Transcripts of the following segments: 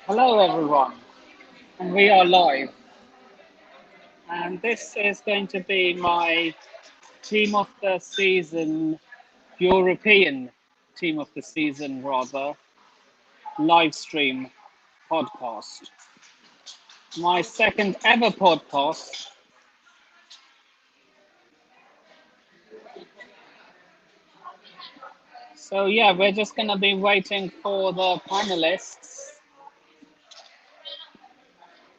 Hello, everyone, and we are live. And this is going to be my team of the season, European team of the season, rather, live stream podcast. My second ever podcast. So, yeah, we're just going to be waiting for the panelists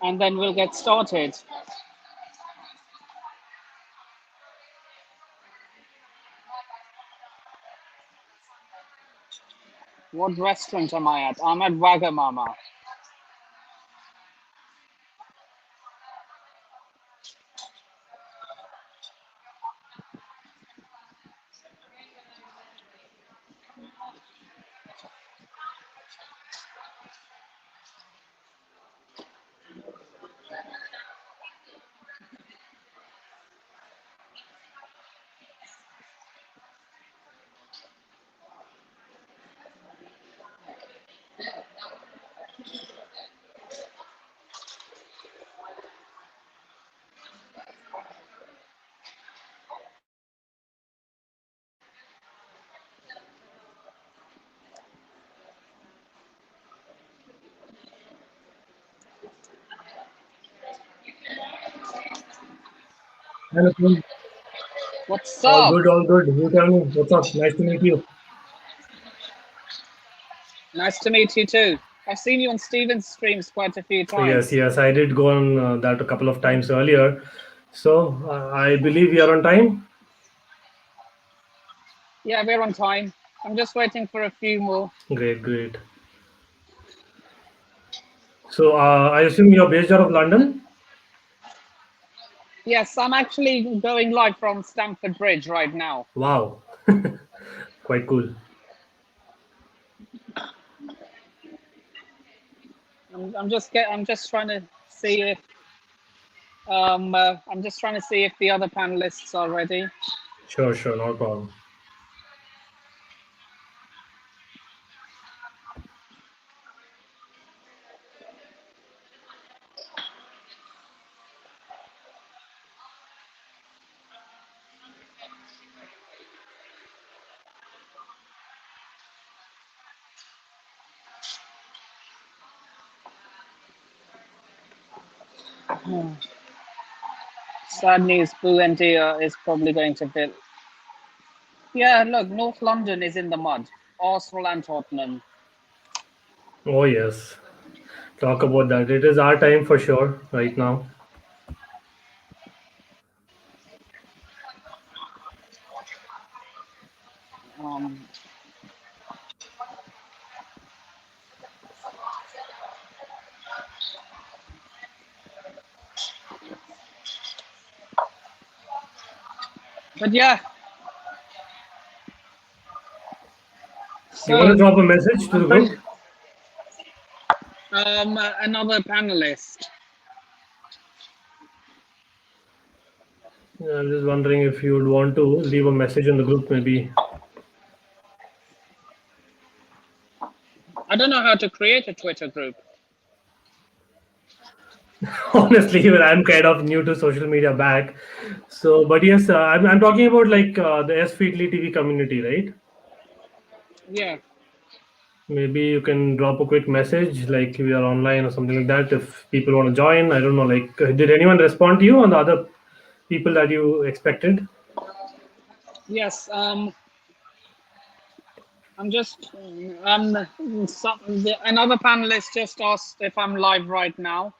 and then we'll get started. What restaurant am I at? I'm at Wagamama. Hello, Kim. What's All up? good, all good. You tell me, what's up? Nice to meet you. Nice to meet you too. I've seen you on Steven's streams quite a few Yes, times. yes, I did go on that a couple of times earlier. So I believe we are on time. Yeah, we're on time. I'm just waiting for a few more. Great, great. So I assume you're based out of London? Yes, I'm actually going live from Stamford Bridge right now. Wow, quite cool. I'm just trying to see if I'm just trying to see if the other panelists are ready. Sure, sure, no problem. Sad news, Buendia is probably going to be. Yeah, look, North London is in the mud. Arsenal and Tottenham. Oh, yes. Talk about that. It is our time for sure right now. Um, but yeah, You want to so drop a message to I'm the pretty. group? Another panelist. Yeah, I'm just wondering if you would want to leave a message in the group, maybe. I don't know how to create a Twitter group. Honestly, even I'm kind of new to social media back. So, but yes, I'm talking about like the S Feedly TV community, right? Yeah. Maybe you can drop a quick message like we are online or something like that if people want to join. I don't know. Like, did anyone respond to you on the other people that you expected? Yes. I'm just. Another panelist just asked if I'm live right now.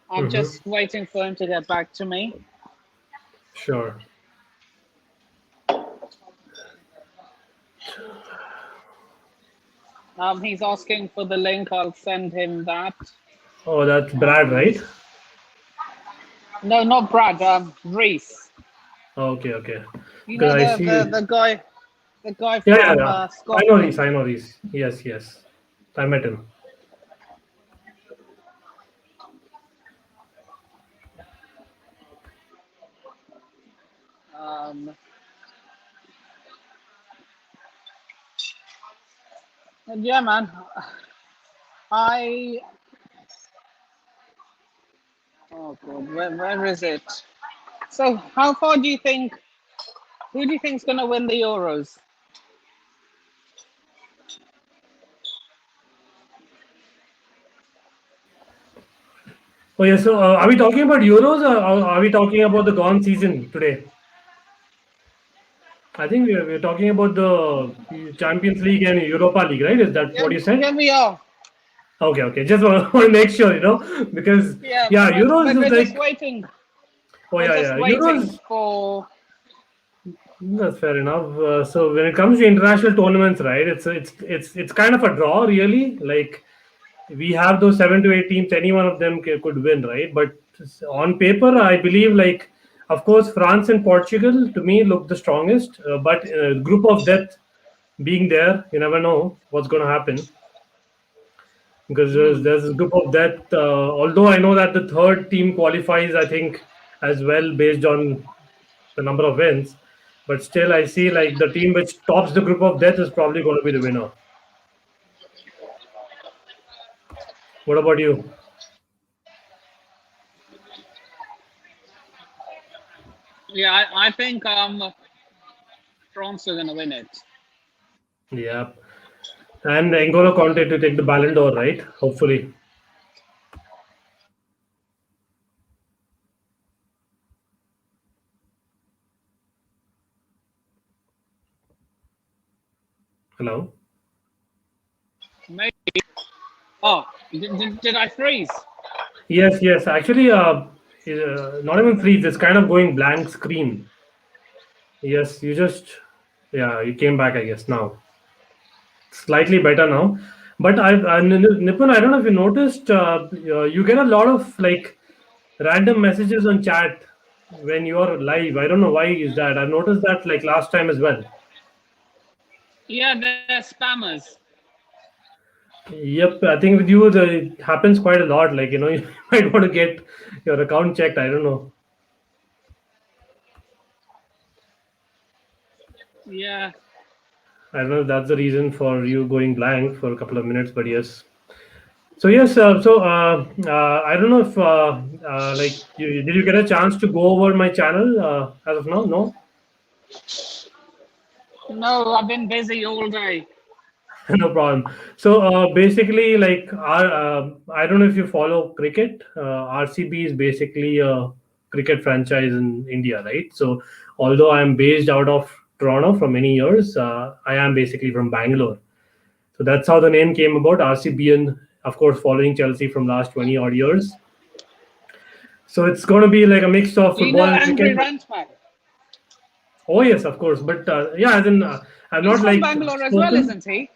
I'm Mm-hmm. just waiting for him to get back to me. Sure. He's asking for the link. I'll send him that. Oh, that's Brad, Um, right? no, not Brad. Reese. Okay, okay. You Because know I see. the guy Yeah, yeah, from yeah. I know these. Scotland. I know these. Yes, yes. I met him. Um, and yeah, man. I oh god, where is it? So how far do you think? Who do you think's going to win the Euros? Oh yeah, so are we talking about Euros or are we talking about the gone season today? I think we're talking about the Champions League and Europa League, right? Is that Yeah, what you said? yeah, we are. Okay, okay. Just want to make sure, because Yeah, yeah, Euros but is we're just like, waiting. oh We're yeah, just yeah, waiting Euros. for. That's fair enough. So when it comes to international tournaments, right? It's kind of a draw, really. Like we have those 7 to 8 teams, any one of them could win, right? But on paper, I believe, like, of course, France and Portugal to me look the strongest. But group of death being there, you never know what's going to happen because Hmm. there's a group of death. Although I know that the third team qualifies, I think, as well based on the number of wins. But still, I see like the team which tops the group of death is probably going to be the winner. What about you? Yeah, I think France are going to win it. Yeah. And N'Golo Conte to take the Ballon d'Or, right? Hopefully. Hello. Maybe. Oh, did I freeze? Yes, yes. Actually, not even freeze. It's kind of going blank screen. Yes, you just, yeah, you came back, I guess, now. Slightly better now. But Nipun, I don't know if you noticed, you get a lot of like random messages on chat when you're live. I don't know why is that. I've noticed that like last time as well. Yeah, they're spammers. Yep, I think with you it happens quite a lot. Like you might want to get your account checked. I don't know. Yeah. I don't know if that's the reason for you going blank for a couple of minutes, but yes. So yes, I don't know if like did you get a chance to go over my channel as of now? No. No, I've been busy all day. No problem. So basically, like I don't know if you follow cricket. RCB is basically a cricket franchise in India, right? So although I'm based out of Toronto for many years, I am basically from Bangalore. So that's how the name came about. RCB, and of course, following Chelsea from last 20 odd years. So it's going to be like a mix of Do you football know and cricket. Andrew Rantman? Oh yes, of course. But yeah, as in, I've He's not from like Bangalore as well, spoken. isn't he?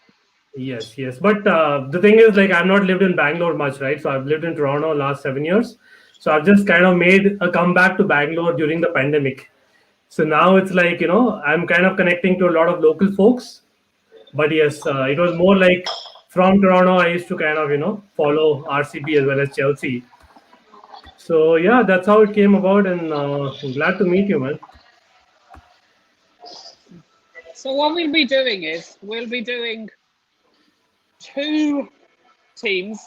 Yes, yes. But the thing is, like, I've not lived in Bangalore much, right? So I've lived in Toronto last 7 years. So I've just kind of made a comeback to Bangalore during the pandemic. So now it's like, I'm kind of connecting to a lot of local folks. But yes, it was more like from Toronto, I used to kind of, follow RCB as well as Chelsea. So yeah, that's how it came about. And I'm glad to meet you, man. So what we'll be doing is we'll be doing two teams.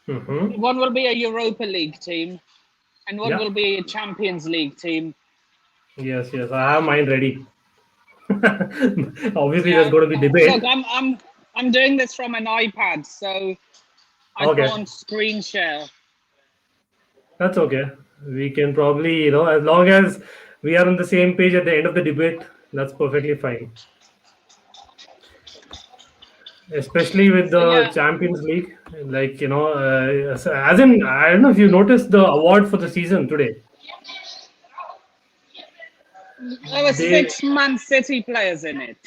Mm-hmm. One will be a Europa League team, and one Yeah. will be a Champions League team. Yes, yes. I have mine ready. Obviously, there's Yeah. going to be debate. Look, I'm doing this from an iPad, so I Okay. can't screen share. That's okay. We can probably, as long as we are on the same page at the end of the debate, that's perfectly fine. Especially with So the yeah, Champions League, like as in, I don't know if you noticed the award for the season today. there were They six Man City players in it.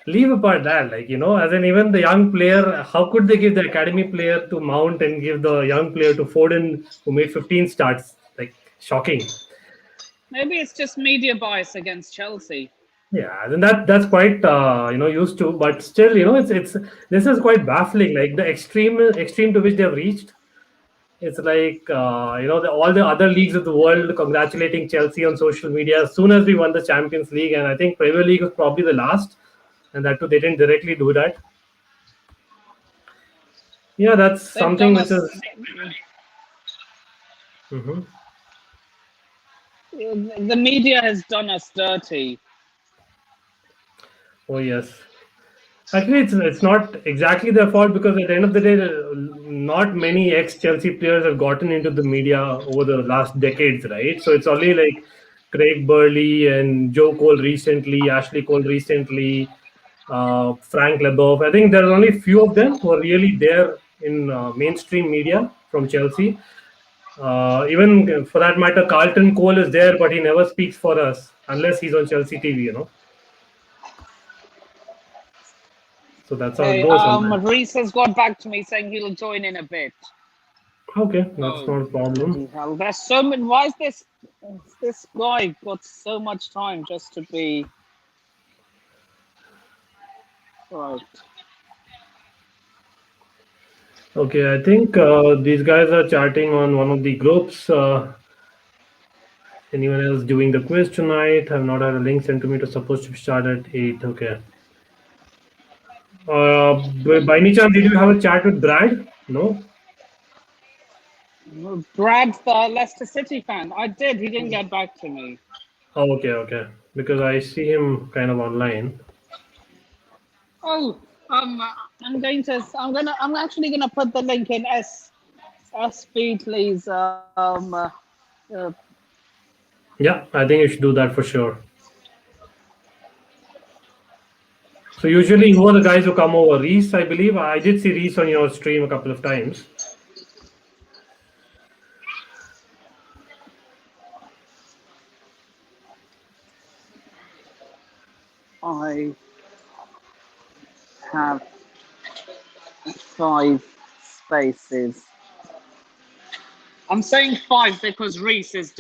leave apart that, like as in even the young player, how could they give the academy player to Mount and give the young player to Foden who made 15 starts? Like shocking. Maybe it's just media bias against Chelsea. Yeah, then that's quite used to, but still, it's this is quite baffling. Like the extreme to which they have reached. It's like all the other leagues of the world congratulating Chelsea on social media as soon as we won the Champions League, and I think Premier League was probably the last, and that too they didn't directly do that. Yeah, that's They've something done which us. is. Mhm. The media has done us dirty. Oh yes. Actually, it's not exactly their fault because at the end of the day, not many ex-Chelsea players have gotten into the media over the last decades, right? So it's only like Craig Burley and Joe Cole recently, Ashley Cole recently, Frank Leboeuf. I think there are only few of them who are really there in mainstream media from Chelsea. Even for that matter, Carlton Cole is there, but he never speaks for us unless he's on Chelsea TV. So that's how it Hey, goes sometimes. Reese has got back to me saying he'll join in a bit. Okay, that's Oh, not a problem. bloody hell. There's so many. Why is this guy got so much time just to be right? Okay, I think these guys are chatting on one of the groups. Anyone else doing the quiz tonight? I've not had a link sent to me. It was supposed to start at 8. Okay. By any chance, did you have a chat with Brad? No? Brad, the Leicester City fan. I did. He didn't get back to me. Oh, okay, okay. Because I see him kind of online. Oh, I'm going to. I'm actually gonna put the link in S Beatley's uh, Yeah, I think you should do that for sure. So usually, who are the guys who come over? Reese, I believe. I did see Reese on your stream a couple of times. I have 5 spaces. I'm saying 5 because Reese is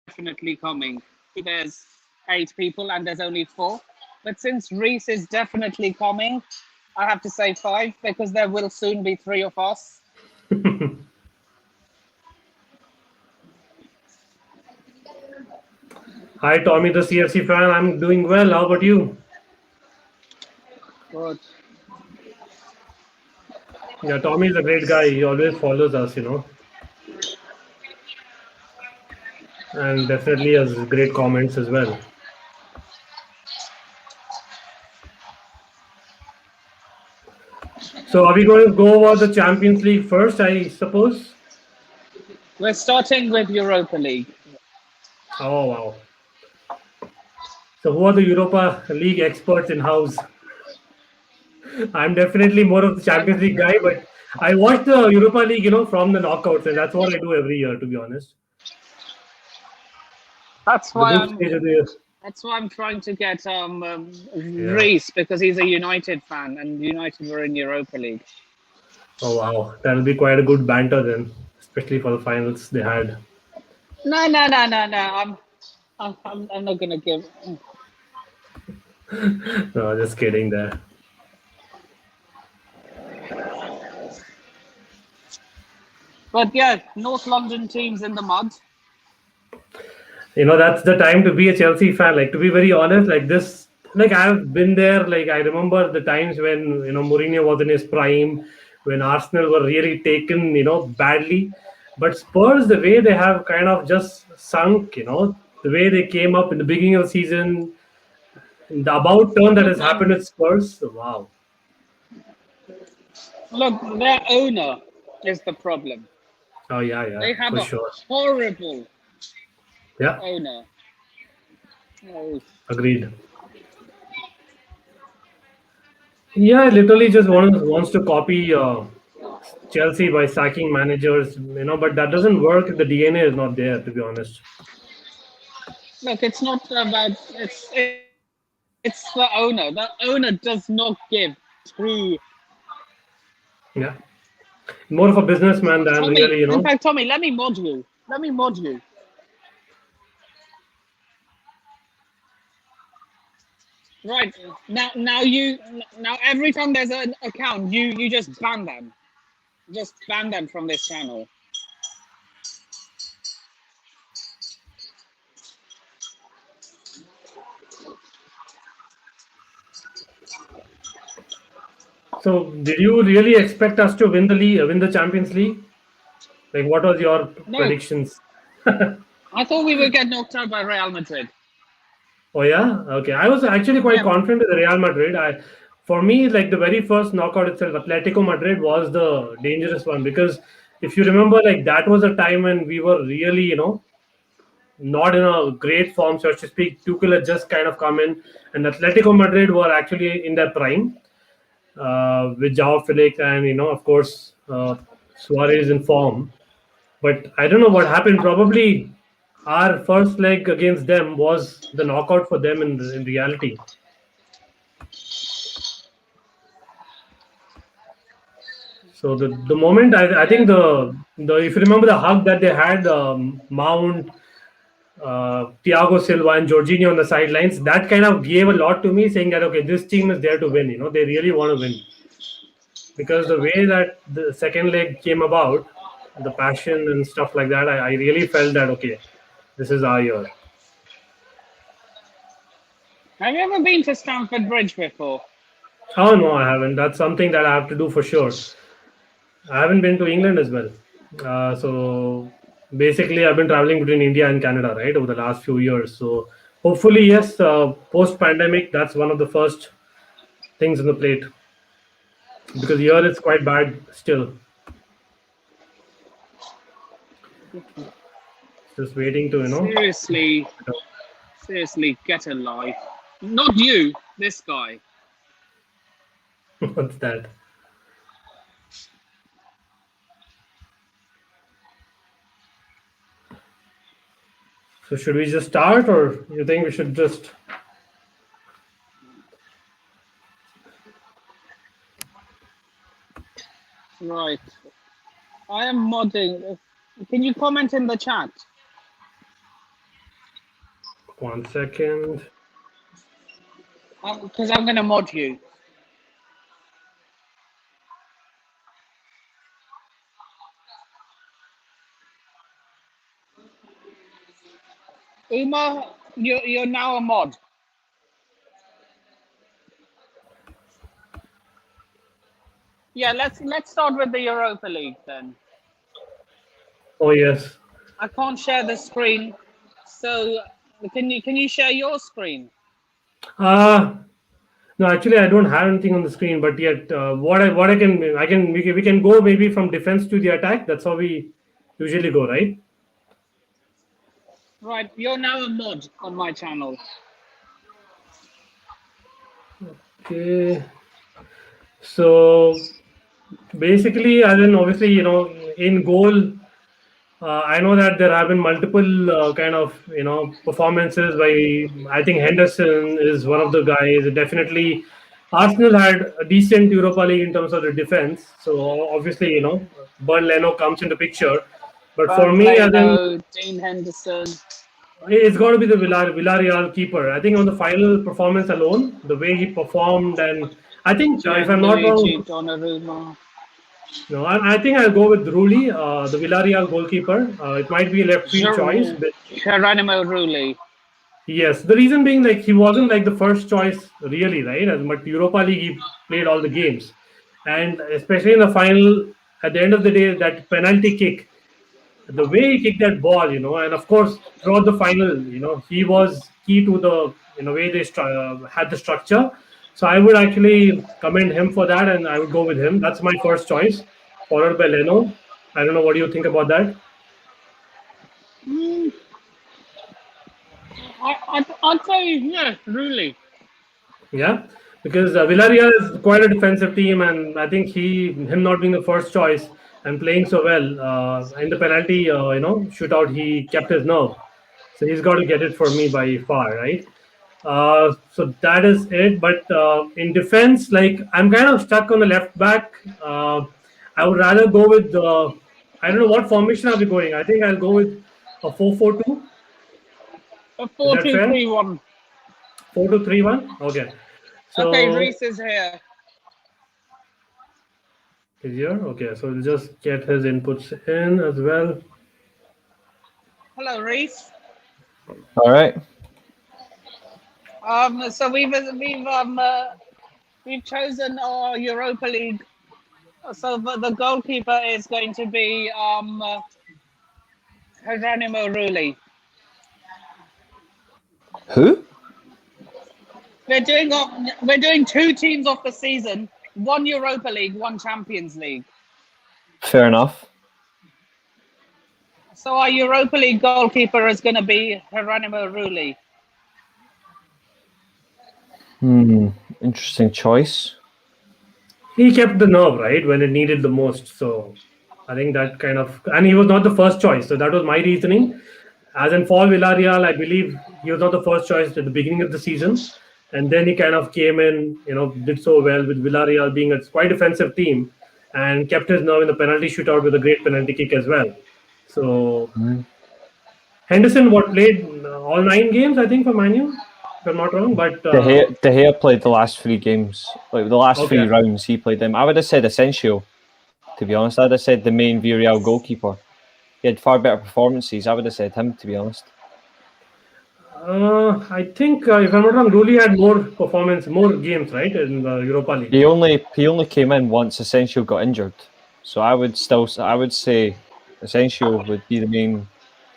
definitely coming. There's 8 people and there's only 4. But since Reese is definitely coming, I have to say 5 because there will soon be 3 of us. Hi, Tommy, the CFC fan. I'm doing well. How about you? Good. Yeah, Tommy is a great guy. He always follows us, and definitely has great comments as well. So, are we going to go over the Champions League first? I suppose. We're starting with Europa League. Oh wow! So, who are the Europa League experts in house? I'm definitely more of the I, Champions League guy, but I watch the Europa League, from the knockouts, and that's what I do every year, to be honest. that's The why group I'm. stage of the year. That's why I'm trying to get Yeah. Reese because he's a United fan and United were in Europa League. Oh wow, that'll be quite a good banter then, especially for the finals they had. No, no, no, no, no. I'm not gonna give. No, just kidding there. But yeah, North London teams in the mud. That's the time to be a Chelsea fan. Like, to be very honest, like this, like I've been there. Like, I remember the times when Mourinho was in his prime, when Arsenal were really taken badly. But Spurs, the way they have kind of just sunk, the way they came up in the beginning of the season, the about turn that Look, has happened with Spurs. Wow. look, their owner is the problem. Oh yeah, yeah, They have for a sure. horrible Yeah, owner. Oh, agreed. Yeah, literally just wants to copy Chelsea by sacking managers, but that doesn't work if the DNA is not there, to be honest. look, it's not about it's the owner. The owner does not give two. Yeah, more of a businessman than Tommy, really, in fact, Tommy, let me mod you. Let me mod you. Right now every time there's an account, you just ban them. Just ban them from this channel. So, did you really expect us to win the league, win the Champions League? Like, what was your No, predictions? I thought we would get knocked out by Real Madrid. Oh yeah, okay. I was actually quite Yeah, confident with Real Madrid. For me, like the very first knockout itself, Atletico Madrid was the dangerous one because if you remember, like that was a time when we were really, not in a great form, so to speak. Tuchel had just kind of come in, and Atletico Madrid were actually in their prime with Joao Felix and of course, Suarez in form. But I don't know what happened. Probably our first leg against them was the knockout for them in reality. So the moment I think yeah. the if you remember the hug that they had, Mount, Thiago Silva and Jorginho on the sidelines, that kind of gave a lot to me, saying that okay, this team is there to win. They really want to win because the way that the second leg came about, the passion and stuff like that, I really felt that okay, this is our year. Have you ever been to Stamford Bridge before? Oh no, I haven't. That's something that I have to do for sure. I haven't been to England as well. So basically, I've been traveling between India and Canada, right, over the last few years. So hopefully, yes, post pandemic, that's one of the first things on the plate because here it's quite bad still. Just waiting to, Seriously, seriously, get a life. Not you, this guy. what's that? So should we just start, or you think we should just? Right. I am modding. Can you comment in the chat? 1 second. Because I'm going to mod you. Uma, you're now a mod. Yeah, let's start with the Europa League then. Oh yes. I can't share the screen, so can you share your screen? Uh no, actually, I don't have anything on the screen, but yet, what I can we can go maybe from defense to the attack. That's how we usually go, right? Right, you're now a mod on my channel. Okay. So basically, as in obviously, in goal, I know that there have been multiple kind of performances by. I think Henderson is one of the guys. Definitely, Arsenal had a decent Europa League in terms of the defense. So obviously, Bern Leno comes into picture. But for Bernd me, as in Leno, Dean Henderson, it's got to be the Villarreal keeper. I think on the final performance alone, the way he performed, and I think if I'm not Gianluigi wrong, Donnarumma. no, I think I'll go with Rulli, the Villarreal goalkeeper. It might be a left field choice, but Geronimo Rulli. yes, the reason being like he wasn't like the first choice really, right? But Europa League he played all the games, and especially in the final, at the end of the day, that penalty kick, the way he kicked that ball, and of course throughout the final, he was key to the way they had the structure. So I would actually commend him for that, and I would go with him. That's my first choice, followed by Leno. I don't know what do you think about that. Mm, I'd say yeah, Rulli. Yeah, because Villarreal is quite a defensive team, and I think him not being the first choice and playing so well in the penalty, shootout, he kept his nerve. So he's got to get it for me by far, right? So that is it. But in defense, like I'm kind of stuck on the left back. I would rather go with I don't know what formation are we going. I think I'll go with a 4-4-2. A Is four that two fair? three one. 4-2-3-1. Okay. Okay, So Reese is here. is here. Okay. So we'll just get his inputs in as well. Hello, Reese. All right. So we've we've chosen our Europa League. So the goalkeeper is going to be Geronimo Rulli. Who? We're doing 2 teams of the season, 1 Europa League, 1 Champions League. Fair enough. So our Europa League goalkeeper is going to be Geronimo Rulli. Interesting choice. He kept the nerve, right, when it needed the most. So I think that kind of, and he was not the first choice. So that was my reasoning. As in for Villarreal, I believe he was not the first choice at the beginning of the season. And then he kind of came in, did so well with Villarreal being a quite defensive team and kept his nerve in the penalty shootout with a great penalty kick as well. So Henderson, played all 9 games, I think, for Man U, if I'm not wrong. But De Gea played the last 3 games, like the last 3 Okay. rounds. He played them. I would have said Asensio. To be honest, I'd have said the main Villarreal goalkeeper. He had far better performances. I would have said him, to be honest. I think, if I'm not wrong, Rulli had more games, right, in the Europa League. He only came in once Asensio got injured. So I would say Asensio would be the main.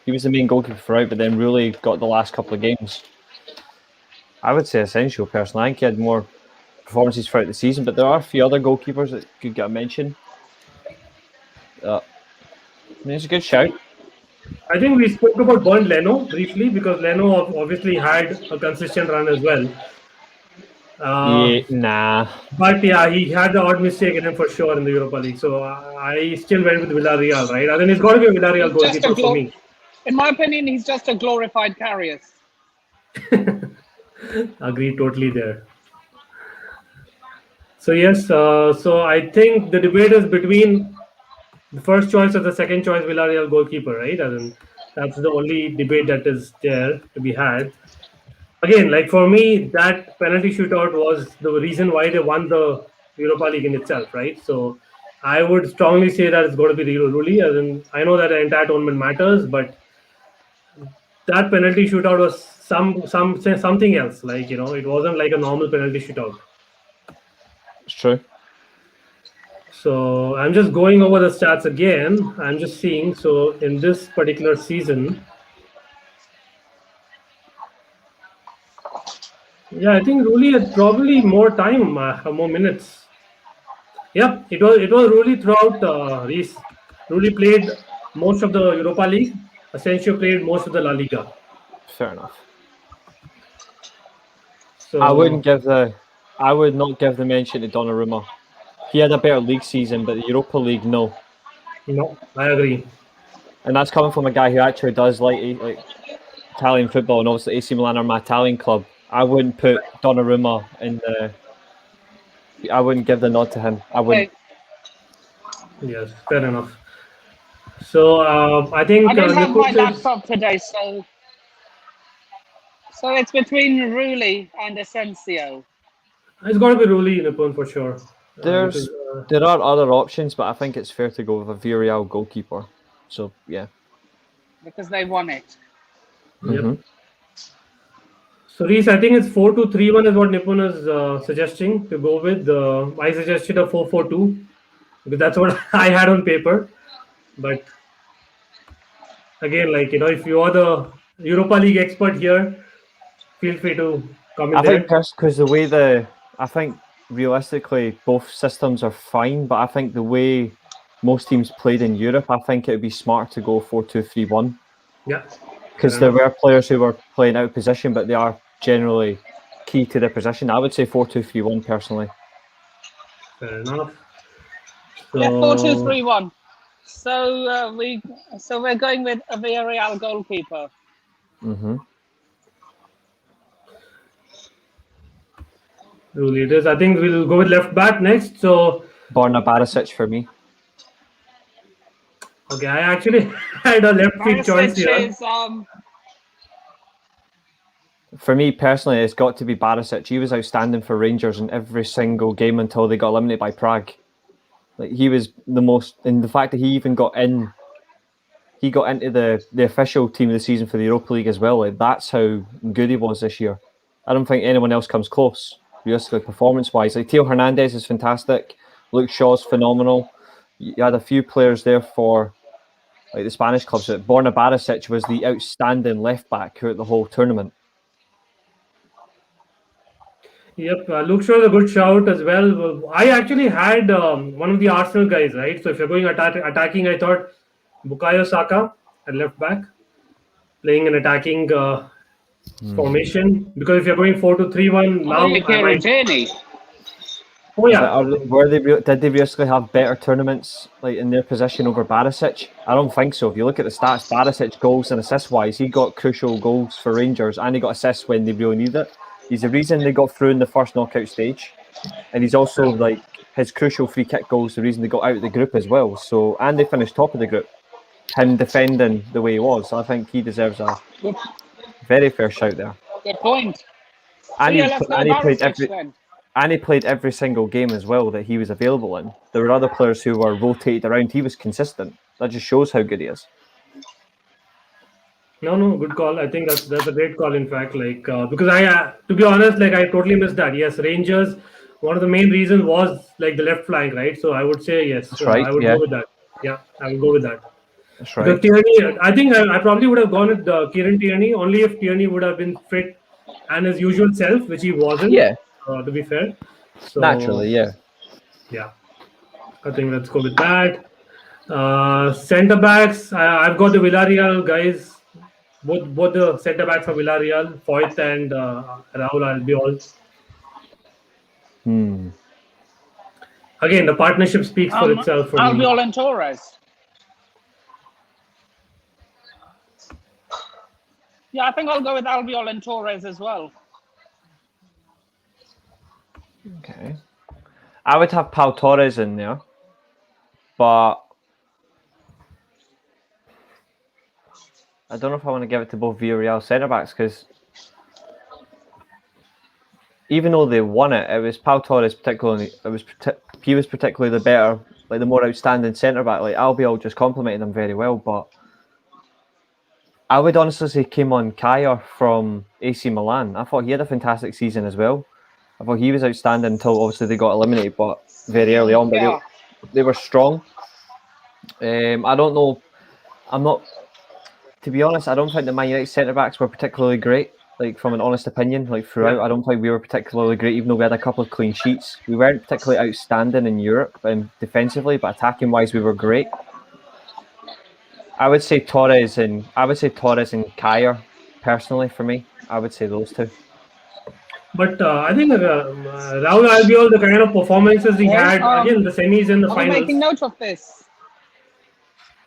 He was the main goalkeeper throughout, but then really got the last couple of games. I would say Asensio personally. I think he had more performances throughout the season, but there are a few other goalkeepers that could get a mention. I mean, it's a good shout. I think we spoke about Bernd Leno briefly because Leno obviously had a consistent run as well. Nah. But yeah, he had the odd mistake in him for sure in the Europa League. So I still went with Villarreal, right? I think it's got to be a Villarreal goalkeeper for me. In my opinion, he's just a glorified Karius. Agree totally there. So yes, so I think the debate is between the first choice or the second choice Villarreal goalkeeper, right? And that's the only debate that is there to be had. Again, like for me, that penalty shootout was the reason why they won the Europa League in itself, right? So I would strongly say that it's going to be Rulli. As in, I know that the entire tournament matters, but that penalty shootout was something else. Like it wasn't like a normal penalty shootout. It's true. So I'm just going over the stats again. I'm just seeing. So in this particular season, yeah, I think Rulli had probably more time, more minutes. Yep, it was Rulli throughout. Reese. Rulli played most of the Europa League. Asensio played most of the La Liga. Fair enough. So I would not give the mention to Donnarumma. He had a better league season, but the Europa League, no. No, I agree. And that's coming from a guy who actually does like Italian football, and obviously AC Milan are my Italian club. I wouldn't put Donnarumma in the. I wouldn't give the nod to him. I wouldn't. Okay. Yes, fair enough. So I think I don't have my Nipun laptop today, so it's between Rulli and Asensio. it's got to be Rulli Nipun for sure. There are other options, but I think it's fair to go with a Villarreal goalkeeper. So yeah. Because they won it. Yep. Mhm. So Reese, I think it's 4-2-3-1 is what Nipun is suggesting to go with. I suggested a 4-4-2 because that's what I had on paper. But again, like if you are the Europa League expert here, feel free to come in I there. think because I think realistically both systems are fine, but I think the way most teams played in Europe, I think it would be smart to go 4-2-3-1. Yeah. Because there were players who were playing out of position, but they are generally key to their position. I would say 4-2-3-1 personally. Fair enough. Yeah, 4-2-3-1. So we're going with a Villarreal goalkeeper. Mm-hmm. Rulli it is. I think we'll go with left back next. So Borna Barisic for me. okay, I actually had a left feet choice here. Is, For me personally, it's got to be Barisic. He was outstanding for Rangers in every single game until they got eliminated by Prague. Like he was the most, and the fact that he even got into the official team of the season for the Europa League as well. Like that's how good he was this year. I don't think anyone else comes close. realistically, performance-wise. Like Theo Hernandez is fantastic. Luke Shaw's phenomenal. You had a few players there for like the Spanish clubs. Borna Barisic was the outstanding left back throughout the whole tournament. Yep, Luke Shaw is a good shout as well. I actually had one of the Arsenal guys, right? So if you're going attacking, I thought Bukayo Saka at left back, playing an attacking formation. Because if you're going 4-2-3-1 Oh, now, yeah, I Kieran might. Tierney. Oh yeah, Did they basically have better tournaments like in their position over Barisic? I don't think so. If you look at the stats, Barisic goals and assists wise, he got crucial goals for Rangers, and he got assists when they really needed it. He's the reason they got through in the first knockout stage, and he's also like his crucial free kick goals the reason they got out of the group as well. So and they finished top of the group. Him defending the way he was, I think he deserves a very fair shout there. Good point. And So, let's go Barisic then. And he played every single game as well that he was available in. There were other players who were rotated around. He was consistent. That just shows how good he is. No, good call. I think that's a great call. In fact, like because I, to be honest, like I totally missed that. Yes, Rangers. One of the main reasons was like the left flank, right? So I would say yes. That's right. I would go with that. Yeah, I would go with that. That's right. Because Tierney, I think I probably would have gone with Kieran Tierney only if Tierney would have been fit and his usual self, which he wasn't. Yeah. To be fair. So, naturally, yeah. Yeah. I think let's go with that. Centre backs. I've got the Villarreal guys. Both the centre backs for Villarreal, Foyt and Raul Albiol. Again, the partnership speaks for itself. For Albiol me. and Torres. Yeah, I think I'll go with Albiol and Torres as well. Okay. I would have Pau Torres in there, but I don't know if I want to give it to both Villarreal centre backs because even though they won it, it was Pau Torres particularly. He was particularly the better, like the more outstanding centre back. Like Albiol just complimented him very well, but I would honestly say Keimon Kaya from AC Milan. I thought he had a fantastic season as well. I thought he was outstanding until obviously they got eliminated, but very early on. But they were strong. I don't know. I'm not. To be honest, I don't think the Man United centre backs were particularly great. Like from an honest opinion, like throughout, I don't think we were particularly great. Even though we had a couple of clean sheets, we weren't particularly outstanding in Europe defensively, but attacking wise, we were great. I would say Torres and Kaya personally for me. I would say those two. But I think Raul Albiol, the kind of performances he had again, the semis and the finals. I'm making note of this.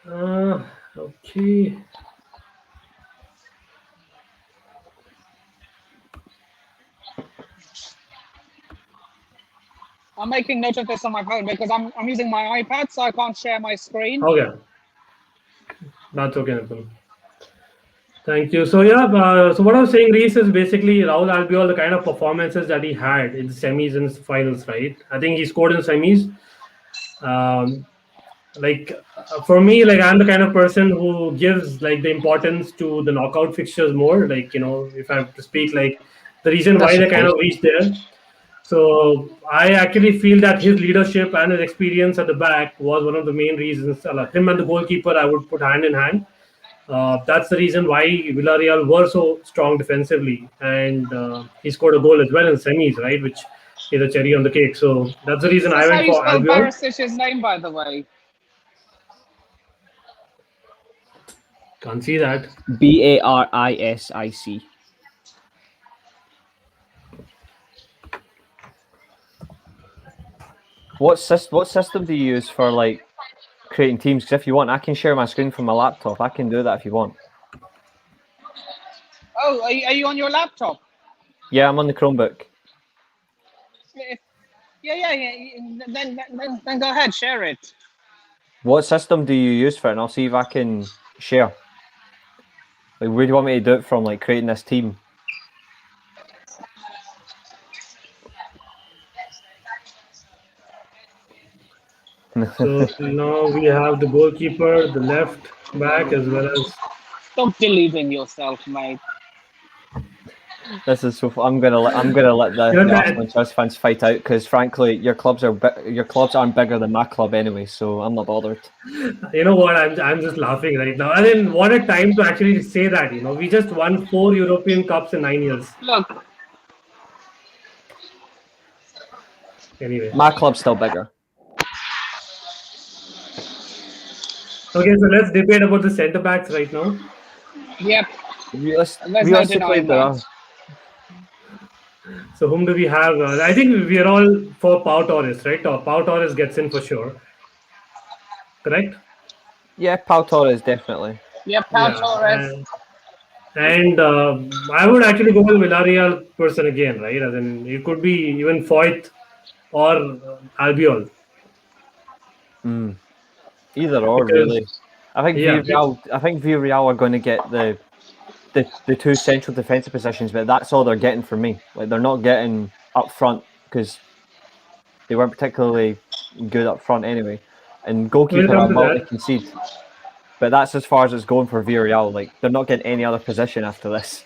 Okay. I'm making note of this on my phone because I'm using my iPad, so I can't share my screen. Okay. That's okay, Nathan. Thank you. So yeah, so what I was saying, Reese, is basically Raul Albiol, the kind of performances that he had in the semis and finals, right? I think he scored in semis. For me, like I'm the kind of person who gives like the importance to the knockout fixtures more. Like, you know, if I have to speak, like the reason why they kind of reached there. So I actually feel that his leadership and his experience at the back was one of the main reasons. Him and the goalkeeper, I would put hand in hand. That's the reason why Villarreal were so strong defensively, and he scored a goal as well in semis, right? Which is a cherry on the cake. So that's the reason I went for Albiol. Barisic's name, by the way. Can't see that. Barisic. What system do you use for like creating teams? Because if you want, I can share my screen from my laptop. I can do that if you want. Oh, are you on your laptop? Yeah, I'm on the Chromebook. Yeah. Then go ahead, share it. What system do you use for it? And I'll see if I can share. Like, where do you want me to do it from? Like creating this team. So now we have the goalkeeper, the left back, as well as. Stop deleting yourself, mate. This is so. I'm gonna let the You're Arsenal that- and Chelsea fans fight out because, frankly, your clubs aren't bigger than my club anyway. So I'm not bothered. You know what? I'm just laughing right now. I mean, what a time to actually say that. We just won 4 European Cups in 9 years. Look, Anyway, My club's still bigger. okay. So let's debate about the centre backs right now. yep, there's no Realistically, denying there are. that. So whom do we have? I think we are all for Pau Torres, right? Pau Torres gets in for sure. Correct? Yeah, Pau Torres definitely. Yep, Pau Yeah. Torres. And I would actually go with Villarreal person again, right? As in, it could be even Foyth or Albiol. Either or, Because, really. I think yeah, Villarreal are going to get the two central defensive positions, but that's all they're getting from me. Like they're not getting up front because they weren't particularly good up front anyway. And we'll goalkeeper, come I'm to willing to that. concede. But that's as far as it's going for Villarreal. Like they're not getting any other position after this.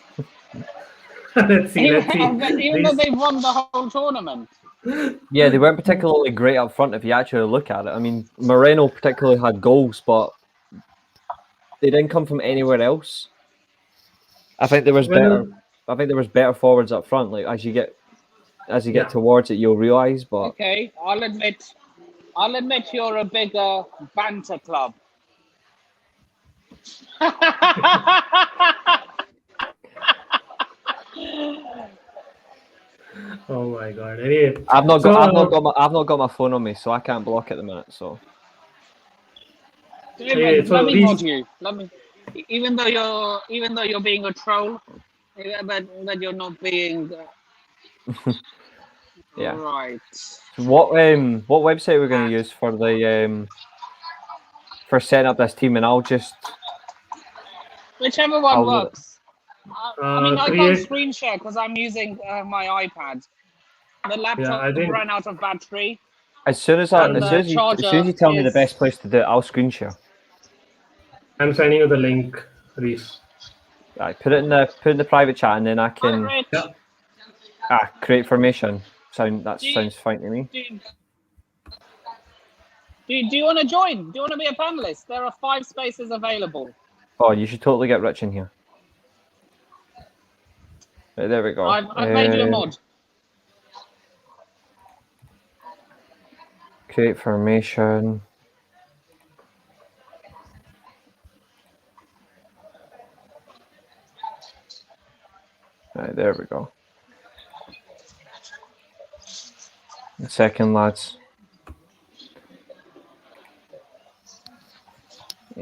Let's see. Even though they've won the whole tournament. Yeah, they weren't particularly great up front if you actually look at it. I mean, Moreno particularly had goals, but they didn't come from anywhere else. I think there was better forwards up front. Like as you get towards it, you'll realise. But Okay, I'll admit you're a bigger banter club. Oh my god. Anyway, I've not got my phone on me, so I can't block at the minute. So David, so let me these- mod you. Let me, even though you're being a troll, that you're not being. yeah. Right. What website are we going to use for the for setting up this team? And I'll just Whichever one I'll do it. works. I mean, I can't create. screen share because I'm using my iPad. The laptop I think ran out of battery. as soon as And as soon the as you tell me the is- best place to do it, I'll screen share. I'm sending you the link, Reese. Right, put it in the private chat, and then I can Rich, Yeah. create formation. Sounds fine to me. do you want to join? Do you want to be a panelist? There are 5 spaces available. Oh, you should totally get Rich in here. Right, there we go. I've made you a mod. Create formation. Right, there we go. A second, lads.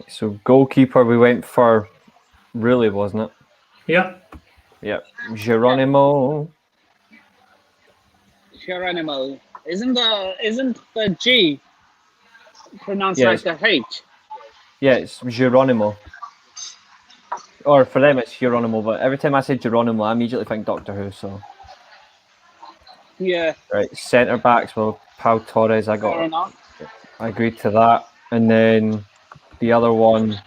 So goalkeeper, we went for really, wasn't it? Yeah. Yep. Geronimo. Geronimo. Isn't the G pronounced Yes. like the H? Yeah, it's Geronimo. Or for them, it's Geronimo. But every time I say Geronimo, I immediately think Doctor Who. So Yeah, right, centre backs. Well, Pau Torres. fair enough. I agreed to that, and then the other one.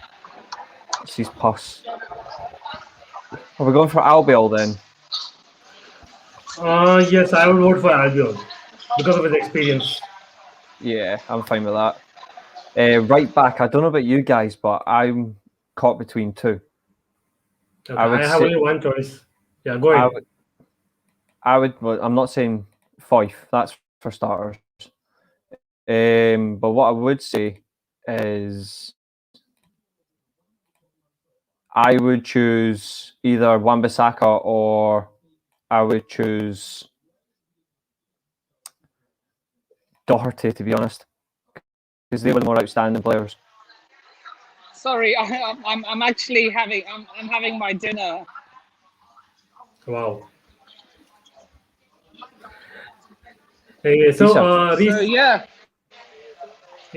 She's Puss. Are we going for Albiol then? Yes, I would vote for Albiol because of his experience. Yeah, I'm fine with that. Right back. I don't know about you guys, but I'm caught between two. Okay, I would I have say- only one choice. Yeah, go ahead. Well, I'm not saying Fife. That's for starters. But what I would say is I would choose either Wan-Bissaka or I would choose Doherty, to be honest, because they were the more outstanding players. Sorry, I'm actually having my dinner. Wow. Anyway, so So Reese, yeah,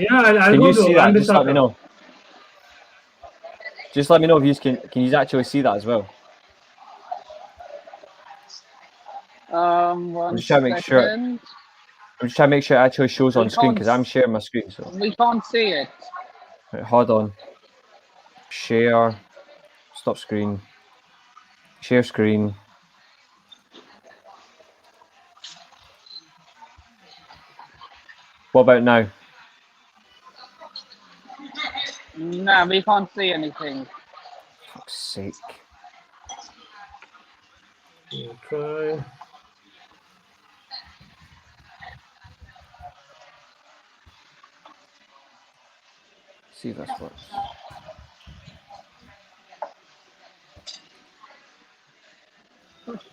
I'll Can go you to see that? Just let me Wan-Bissaka. know. Just let me know if you can you actually see that as well. one just trying to make sure. second. I'm just trying to make sure it actually shows on We screen can't because I'm sharing my screen. So We can't see it. right, hold on. Share. Stop screen. Share screen. What about now? No, we can't see anything. Fuck's sake. We'll try. See if this works.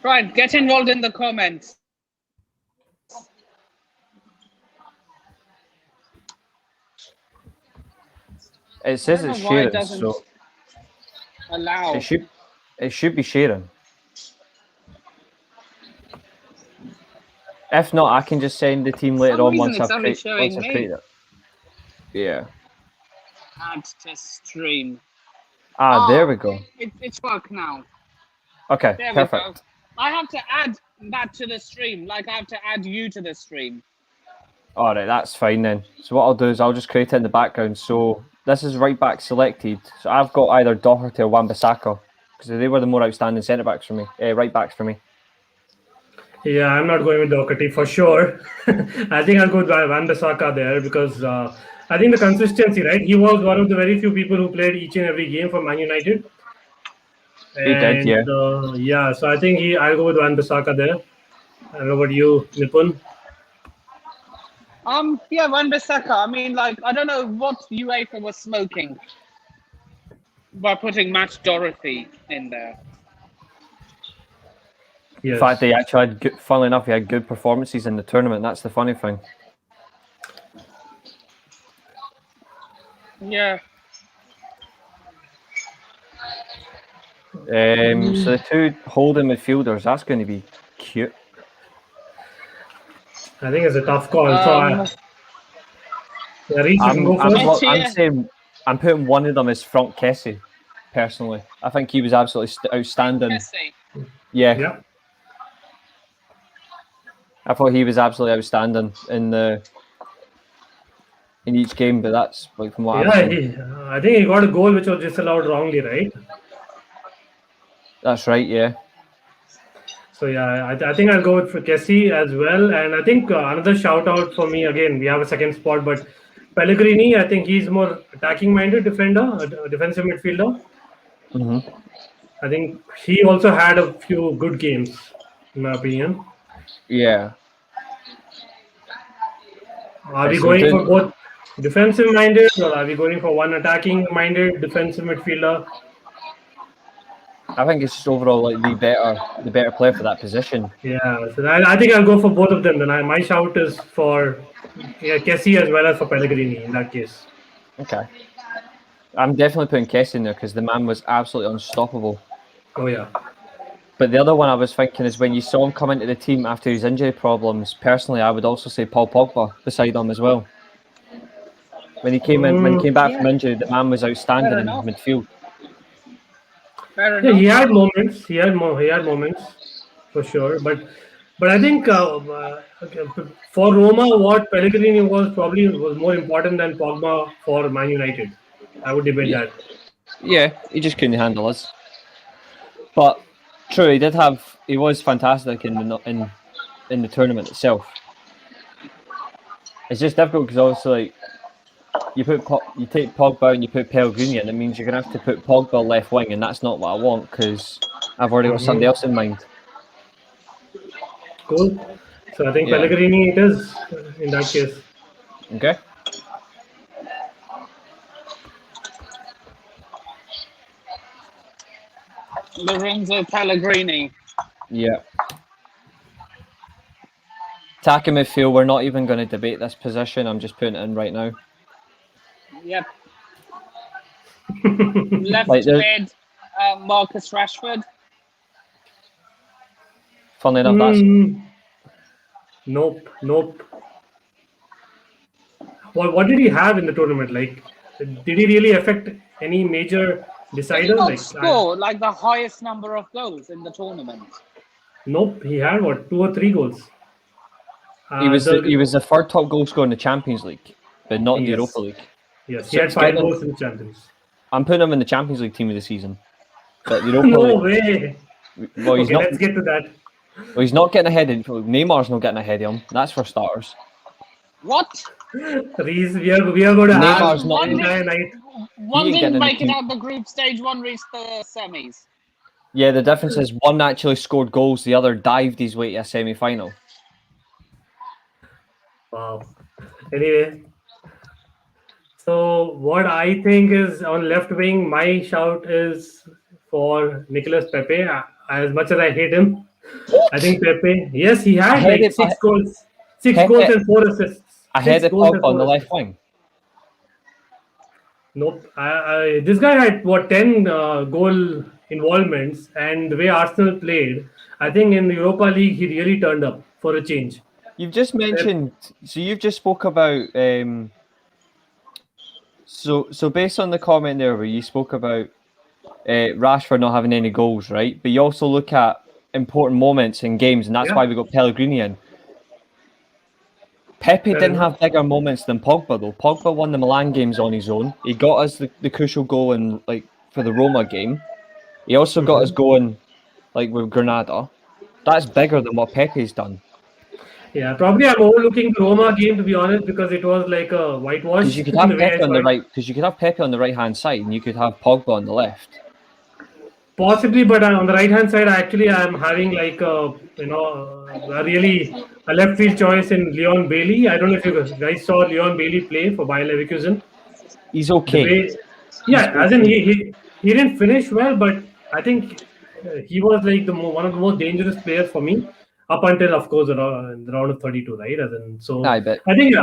Right, get involved in the comments. It says I don't it's know why it sharing, doesn't so allow. it should be sharing. If not, I can just send the team later on reason once it's I've only showing me. created it. Yeah. Add to stream. There we go. It's work now. Okay, There perfect. we go. I have to add that to the stream, like I have to add you to the stream. All right, that's fine then. So what I'll do is I'll just create it in the background. So this is right back selected. So I've got either Doherty or Wan-Bissaka because they were the more outstanding centre backs for me, right backs for me. Yeah, I'm not going with Doherty for sure. I think I'll go with Wan-Bissaka there because I think the consistency, right? He was one of the very few people who played each and every game for Man United. He did, yeah. Yeah, so I think I'll go with Wan-Bissaka there. I don't know about you, Nipun. Yeah, Wan-Bissaka. I mean, like, I don't know what UEFA was smoking by putting Matt Dorothy in there. Yes. In fact, he actually had good, funnily enough, he had good performances in the tournament. That's the funny thing. Yeah. So the two holding midfielders, that's going to be cute. I think it's a tough call. I'm putting one of them as Frank Kessie, personally. I think he was absolutely outstanding. Kessie. Yeah. I thought he was absolutely outstanding in each game, but that's like from what I've seen. I think he got a goal which was disallowed wrongly, right? That's right, yeah. So yeah, I think I'll go with Kessie as well, and I think another shout out for me again. We have a second spot, but Pellegrini, I think he's more attacking-minded defender, a defensive midfielder. Mm-hmm. I think he also had a few good games, in my opinion. Yeah. Are we going for both defensive-minded, or are we going for one attacking-minded defensive midfielder? I think it's just overall like the better player for that position. Yeah, so I think I'll go for both of them. Then my shout is for Kessie as well as for Pellegrini in that case. Okay. I'm definitely putting Kessie in there because the man was absolutely unstoppable. Oh yeah. But the other one I was thinking is when you saw him come into the team after his injury problems, personally I would also say Paul Pogba beside him as well. When he came back from injury, the man was outstanding in midfield. Yeah, he had moments. He had moments for sure. But I think for Roma, what Pellegrini was more important than Pogba for Man United. I would debate that. Yeah, he just couldn't handle us. But true, he was fantastic in the tournament itself. It's just difficult because obviously you take Pogba and you put Pellegrini in, it means you're going to have to put Pogba left wing, and that's not what I want because I've already got somebody else in mind. Cool. So I think Pellegrini it is in that case. Okay. Lorenzo Pellegrini. Yeah. Attacking midfield, we're not even going to debate this position. I'm just putting it in right now. Yep. Left mid, Marcus Rashford. Funnily enough, that's... Nope. What did he have in the tournament? Like, did he really affect any major decider? Did he not score like the highest number of goals in the tournament? Nope, he had 2 or 3 goals. He was the third top goal scorer in the Champions League, but not in the Europa League. Yes, he had 5 goals in the Champions. I'm putting him in the Champions League team of the season. But the Europa no League, way. Well, let's get to that. Well, he's not getting ahead of Neymar's not getting ahead of him. That's for starters. What? Reese, we are going to have Neymar's not an in. entire night. One He ain't getting didn't in the make it team. out the group stage, one reached the semis. Yeah, the difference is one actually scored goals, the other dived his way to a semi-final. Wow. Anyway, so what I think is on left wing, my shout is for Nicolas Pepe. As much as I hate him, I think Pepe. Yes, he had Ahead like of six goals Pepe, and 4 assists. ahead Six of goals Pogba and on four the left assists. wing. Nope. This guy had what 10 goal involvements, and the way Arsenal played, I think in the Europa League he really turned up for a change. You've just mentioned, so you've just spoke about, so based on the comment there where you spoke about Rashford not having any goals, right? But you also look at important moments in games, and that's Yeah. why we got Pellegrini in. Pepe Fair didn't enough. have bigger moments than Pogba though. Pogba won the Milan games on his own. He got us the crucial goal in for the Roma game. He also got us going with Granada. That's bigger than what Pepe's done. Yeah, probably I'm overlooking the Roma game to be honest because it was like a Because whitewash you could in have the way I Pepe on saw the it. right. Because you could have Pepe on the right hand side, and you could have Pogba on the left. Possibly, but on the right hand side, actually, I'm having like a left field choice in Leon Bailey. I don't know if you guys saw Leon Bailey play for Bayer Leverkusen. He's The okay. way, He's yeah, as in okay. he didn't finish well, but I think he was like one of the most dangerous players for me up until, of course, the round of 32, right? As in, so Aye, but I think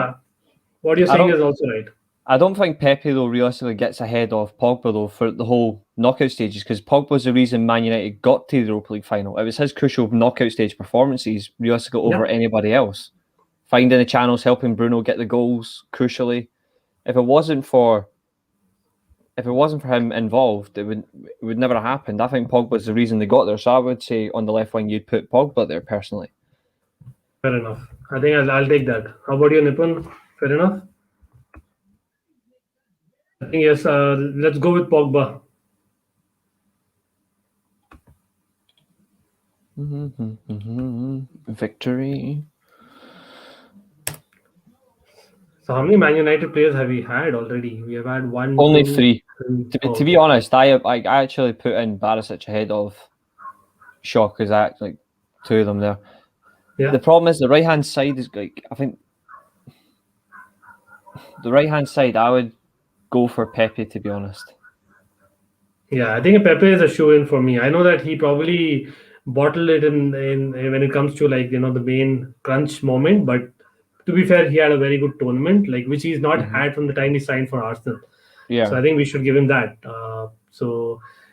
what you're I saying don't. is also right. I don't think Pepe though realistically gets ahead of Pogba though for the whole knockout stages because Pogba's the reason Man United got to the Europa League final. It was his crucial knockout stage performances realistically over Yeah, anybody else. Finding the channels, helping Bruno get the goals, crucially. If it wasn't for him involved, it would never have happened. I think Pogba's the reason they got there. So I would say on the left wing you'd put Pogba there personally. fair enough. I think I'll take that. How about you, Nipun? Fair enough. I think yes. Let's go with Pogba. Victory. So how many Man United players have we had already? We have had one, Only two, three. three. To be honest, I actually put in Barisic ahead of Shaw because I like two of them there. Yeah. The problem is the right hand side is I think the right hand side I would go for Pepe to be honest. Yeah, I think Pepe is a shoe-in for me. I know that he probably bottled it in when it comes to the main crunch moment, but to be fair, he had a very good tournament, which he's not had from the time he signed for Arsenal. Yeah. So I think we should give him that.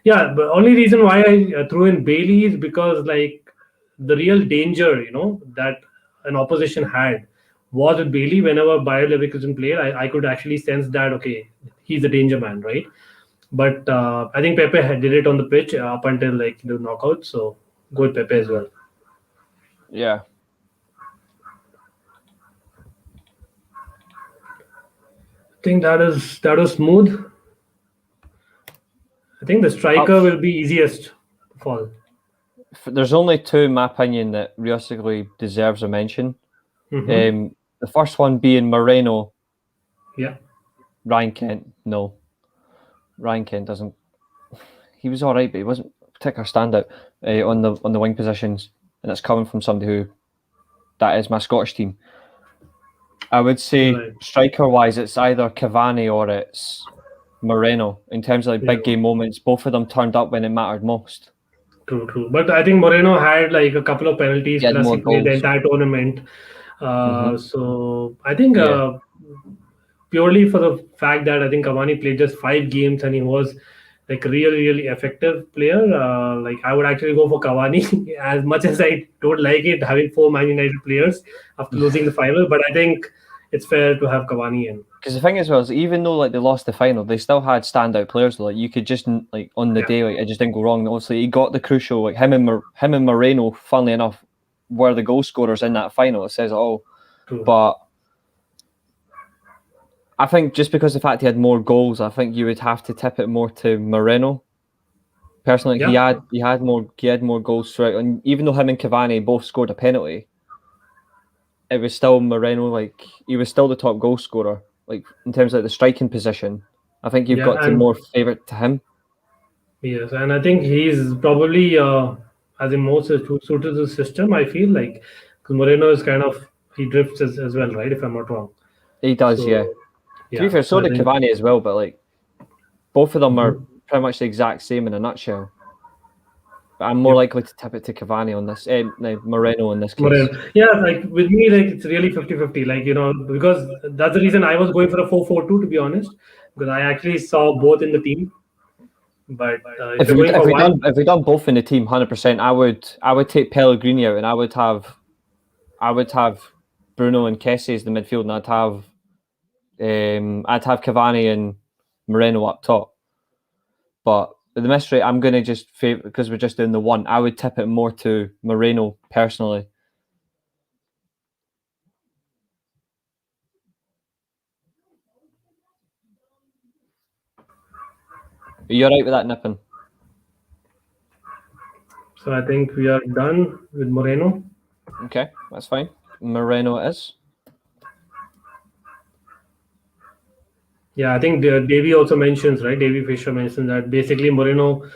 Yeah, the only reason why I threw in Bailey is because the real danger, that an opposition had was with Bailey. Whenever Bayer Leverkusen played, I could actually sense that okay, he's a danger man, right? But I think Pepe did it on the pitch up until the knockout. So go with Pepe as well. Yeah. I think that was smooth. I think the striker will be easiest to fall. There's only two, in my opinion, that realistically deserves a mention. Mm-hmm. The first one being Moreno. Yeah. Ryan Kent, no. Ryan Kent doesn't. He was all right, but he wasn't a particular standout on the wing positions, and it's coming from somebody who that is my Scottish team. I would say striker-wise, it's either Cavani or it's Moreno in terms of big game moments. Both of them turned up when it mattered most. True. But I think Moreno had a couple of penalties, plus he played the entire tournament. So I think purely for the fact that I think Cavani played just 5 games and he was a really effective player. I would actually go for Cavani as much as I don't like it having 4 Man United players after losing the final. But I think it's fair to have Cavani in. Because the thing is, even though they lost the final, they still had standout players. You could just on the day, it just didn't go wrong. Obviously, he got the crucial. Him and Moreno, funnily enough, were the goal scorers in that final. It says it all. True. But I think just because the fact he had more goals, I think you would have to tip it more to Moreno. Personally, he had more goals throughout, and even though him and Cavani both scored a penalty, it was still Moreno. Like he was still the top goal scorer. Like in terms of the striking position, I think you've got to more favour to him. Yes, and I think he's probably as the most suited to the system. I feel like because Moreno is kind of he drifts as well, right? If I'm not wrong. He does, So, yeah. To be fair, so did Cavani as well, but like both of them are pretty much the exact same in a nutshell. But I'm more likely to tip it to Cavani on this, Moreno in this case. Moreno. Yeah, like with me, like it's really 50-50. Like, because that's the reason I was going for a 4-4-2, to be honest, because I actually saw both in the team. But if you're going for one, if we done both in the team, 100%, I would take Pellegrini out, and I would have Bruno and Kessie as the midfield, and I'd have Cavani and Moreno up top. But the mystery, I'm going to just favour, because we're just doing the one, I would tip it more to Moreno personally. Are you alright with that, Nippon? So I think we are done with Moreno. Okay, that's fine. Moreno it is. Yeah, I think Davey also mentions, right? Davey Fisher mentions that basically Moreno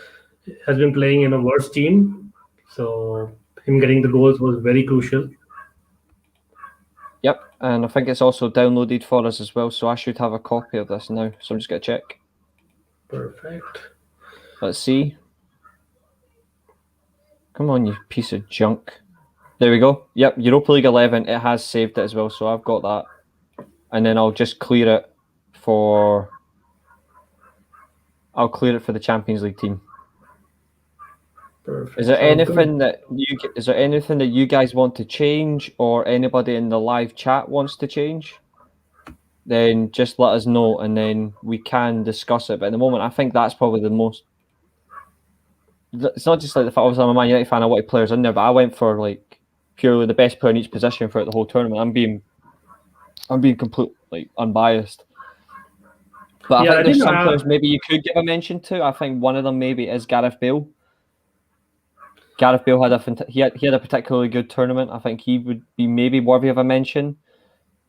has been playing in a worse team. So him getting the goals was very crucial. Yep, and I think it's also downloaded for us as well, so I should have a copy of this now. So I'm just going to check. Perfect. Let's see. Come on, you piece of junk. There we go. Yep, Europa League 11. It has saved it as well, so I've got that. And then I'll just clear it for... I'll clear it for the Champions League team. Perfect. Is there anything that you guys want to change, or anybody in the live chat wants to change? Then just let us know, and then we can discuss it. But at the moment, I think that's probably the most. It's not just like the fact obviously I'm a Man United fan. I wanted players in there, but I went for like purely the best player in each position throughout the whole tournament. I'm being completely unbiased. But I think there's some players maybe you could give a mention to. I think one of them maybe is Gareth Bale. Gareth Bale had a particularly good tournament. I think he would be maybe worthy of a mention.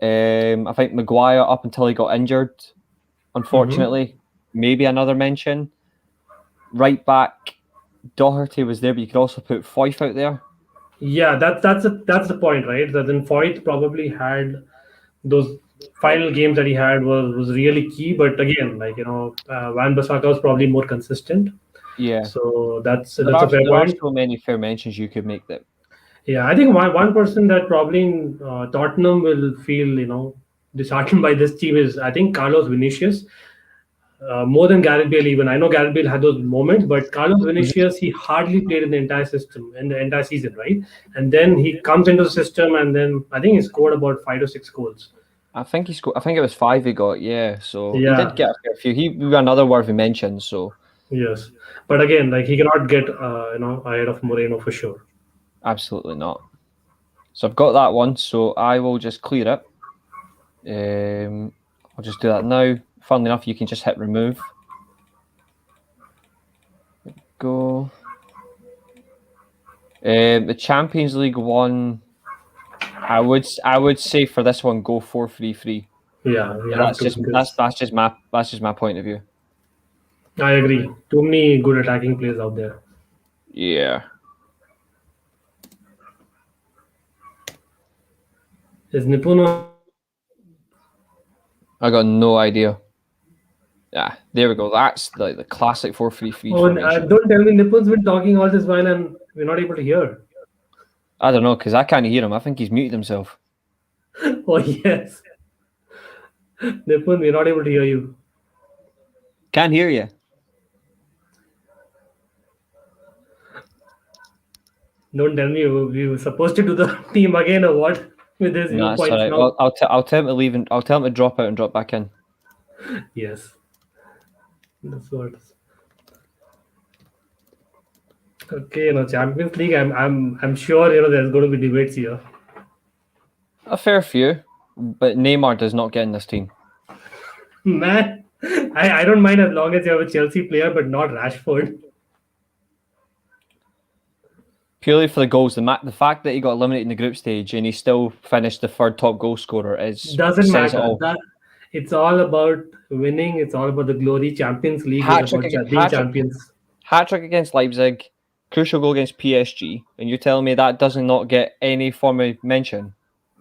I think Maguire, up until he got injured, unfortunately, maybe another mention. Right back, Doherty was there, but you could also put Foyth out there. Yeah, that's the point, right? That then Foyth probably had those final games that he had was really key. But again, like Wan-Bissaka was probably more consistent. Yeah. So that's a fair point. There are so many fair mentions you could make that. Yeah, I think one person that probably in Tottenham will feel disheartened by this team is I think Carlos Vinicius. More than Gareth Bale even. I know Gareth Bale had those moments, but Carlos Vinicius, he hardly played in the entire system, in the entire season, right? And then he comes into the system, and then I think he scored about 5 or 6 goals. I think he scored. I think it was 5 he got. Yeah, so he did get a few. He was another worthy mention. So yes, but again, like he cannot get ahead of Moreno for sure. Absolutely not. So I've got that one. So I will just clear it. I'll just do that now. Funnily enough, you can just hit remove. Go. The Champions League one. I would say for this one, go 4-3-3. Yeah, that's just my point of view. I agree. Too many good attacking players out there. Yeah. Is Nipun? I got no idea. Yeah, there we go. That's the classic 4-3-3 formation. Don't tell me Nipun's been talking all this while and we're not able to hear. I don't know, because I can't hear him. I think he's muted himself. Oh, yes. Nipun, we're not able to hear you. Can't hear you. Don't tell me we were supposed to do the team again or what? With his points right. Now. I'll tell him to leave and I'll tell him to drop out and drop back in. Yes. That's what. Okay, Champions League. I'm sure there's going to be debates here. A fair few, but Neymar does not get in this team. Man, I don't mind as long as you have a Chelsea player, but not Rashford. purely for the goals. The fact that he got eliminated in the group stage and he still finished the third top goal scorer Doesn't says it matter. all. That it's all about winning. It's all about the glory. Champions League is about being champions. Hat-trick against Leipzig, crucial goal against PSG, and you're telling me that doesn't not get any form of mention?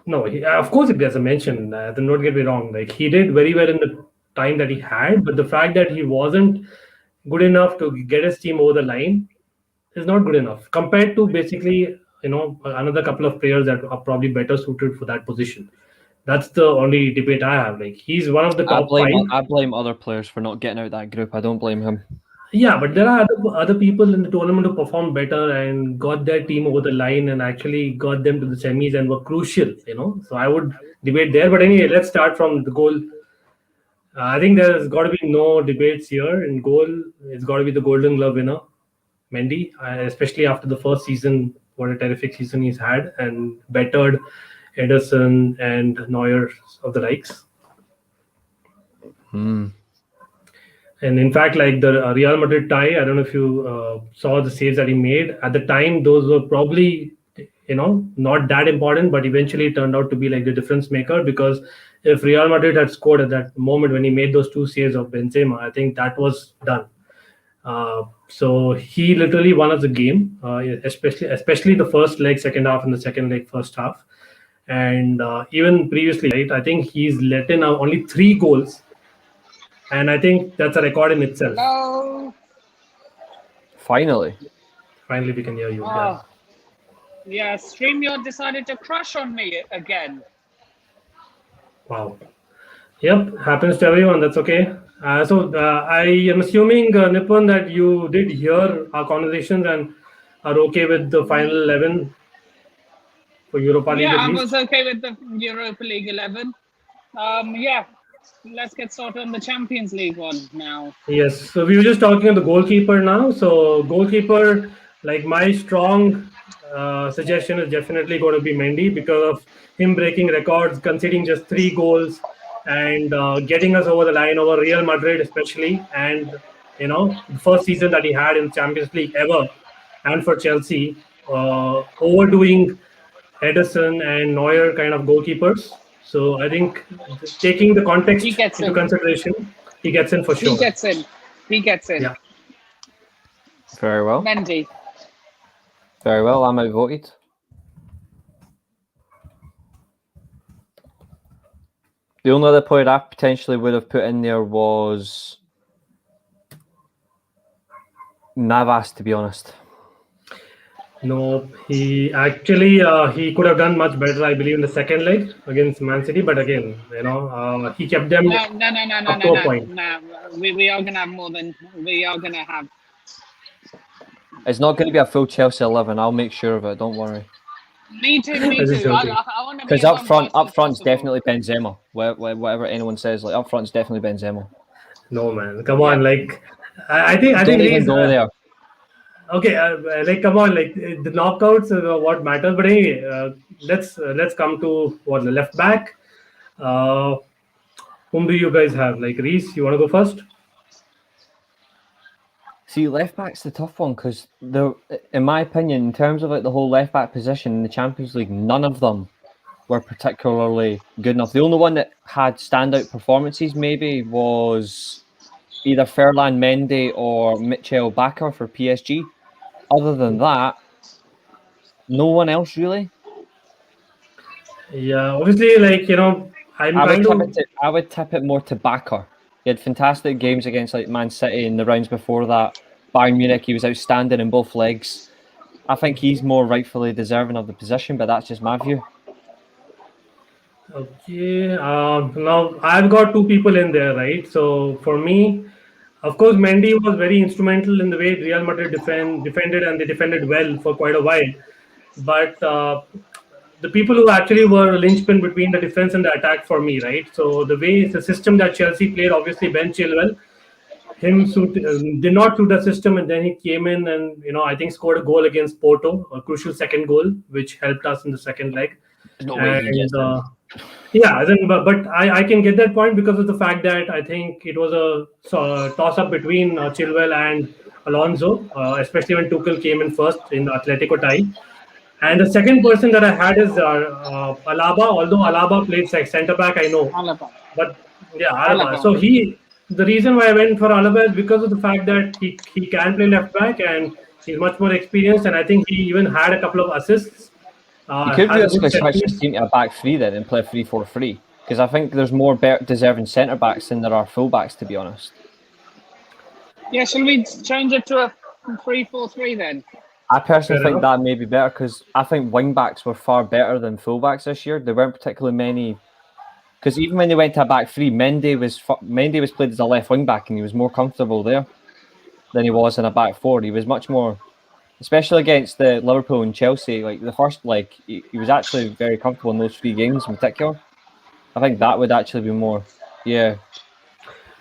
No, of course it gets a mention. Don't get me wrong. Like, he did very well in the time that he had, but the fact that he wasn't good enough to get his team over the line is not good enough compared to basically another couple of players that are probably better suited for that position. That's the only debate I have. Like, he's one of the top five. I blame other players for not getting out that group. I don't blame him. Yeah, but there are other people in the tournament who performed better and got their team over the line and actually got them to the semis and were crucial. So I would debate there. But anyway, let's start from the goal. I think there's got to be no debates here. In goal, it's got to be the Golden Glove winner, Mendy, especially after the first season. What a terrific season he's had, and bettered Ederson and Neuer of the likes. And in fact, like the Real Madrid tie, I don't know if you saw the saves that he made. At the time, those were probably, not that important, but eventually it turned out to be like the difference maker, because if Real Madrid had scored at that moment when he made those two saves of Benzema, I think that was done. So he literally won us the game, especially the first leg, second half, and the second leg, first half. And even previously, right, I think he's let in only 3 goals. And I think that's a record in itself. Hello. Finally, we can hear you. Yeah, StreamYard decided to crash on me again. Wow. Yep, happens to everyone. That's okay. So I am assuming, Nipun, that you did hear our conversations and are okay with the final 11 for Europa League. Yeah, at least. I was okay with the Europa League 11. Yeah, let's get started on the Champions League one now. Yes, so we were just talking about the goalkeeper now. So goalkeeper, like, my strong suggestion is definitely going to be Mendy, because of him breaking records, conceding just 3 goals, and getting us over the line over Real Madrid especially, and the first season that he had in Champions League ever, and for Chelsea, overdoing Ederson and Neuer kind of goalkeepers. So I think taking the context into consideration, he gets in for sure. He gets in. Yeah. very well. Mendy. Very well. I'm outvoted. The only other player I potentially would have put in there was Navas, to be honest. No, he actually he could have done much better, I believe, in the second leg against Man City. But again, he kept them up to a point. No. We are gonna have more than we are gonna have. It's not going to be a full Chelsea 11. I'll make sure of it. Don't worry. Me too. I want to. Because up front's definitely Benzema. Whatever anyone says, like up front's definitely Benzema. No, man, come on, like I think even go there. Okay, like, come on, like, the knockouts are what matters. But anyway, let's come to the left back. Whom do you guys have? Like, Reese, you want to go first? See, left back's the tough one, because in my opinion, in terms of like the whole left back position in the Champions League, none of them were particularly good enough. The only one that had standout performances maybe was either Ferland Mendy or Mitchell Bakker for PSG. Other than that, no one else really. Yeah, obviously, like, I would tip it more to Bakker. He had fantastic games against like Man City in the rounds before that. Bayern Munich, he was outstanding in both legs. I think he's more rightfully deserving of the position, but that's just my view. Okay. Now I've got 2 people in there, right? So for me, of course, Mendy was very instrumental in the way Real Madrid defended, and they defended well for quite a while. But the people who actually were linchpin between the defense and the attack for me, right? So the system that Chelsea played, obviously Ben Chilwell, did not suit the system, and then he came in and I think scored a goal against Porto, a crucial second goal, which helped us in the second leg. Yeah, but I can get that point because of the fact that I think it was a toss-up between Chilwell and Alonso, especially when Tuchel came in first in the Atletico tie. And the second person that I had is Alaba. Although Alaba played like centre back, I know, Alaba. but yeah, Alaba. Alaba. So the reason why I went for Alaba is because of the fact that he can play left back and he's much more experienced, and I think he even had a couple of assists. You could Has good basically set switch this piece. team to a back three then and play 3-4-3 because I think there's more deserving centre backs than there are full backs, to be honest. Yeah, shall we change it to a 3-4-3 then? I personally Fair think enough. that may be better because I think wing backs were far better than full backs this year. There weren't particularly many. Because even when they went to a back three, Mendy was played as a left wing back and he was more comfortable there than he was in a back four. He was much more, especially against the Liverpool and Chelsea. Like the first, he was actually very comfortable in those 3 games in particular. I think that would actually be more, yeah.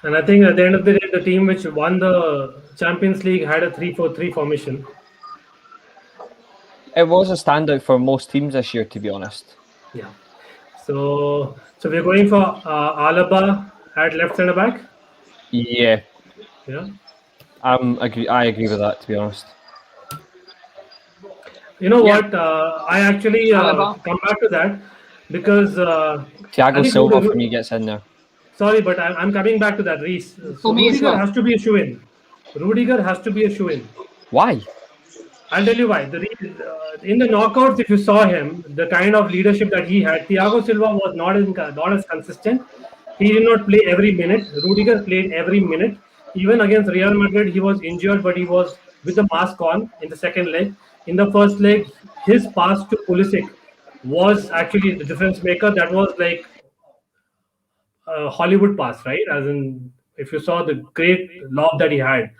And I think at the end of the day, the team which won the Champions League had a 3-4-3 formation. It was a standout for most teams this year, to be honest. Yeah. So we're going for Alaba at left centre back. Yeah, Yeah. I agree with that, to be honest. You know Yeah. what? I actually Alaba. come back to that because I Thiago think Silva for me gets in there. sorry, but I'm coming back to that, Reese. So For me as Rudiger well. has to be a shoe-in. Rudiger has to be a shoe-in. Why? I'll tell you why. In the knockouts, if you saw him, the kind of leadership that he had, Thiago Silva was not as consistent. He did not play every minute. Rudiger played every minute. Even against Real Madrid, he was injured, but he was with the mask on in the second leg. In the first leg, his pass to Pulisic was actually the difference maker. That was like a Hollywood pass, right? As in, if you saw the great lob that he had.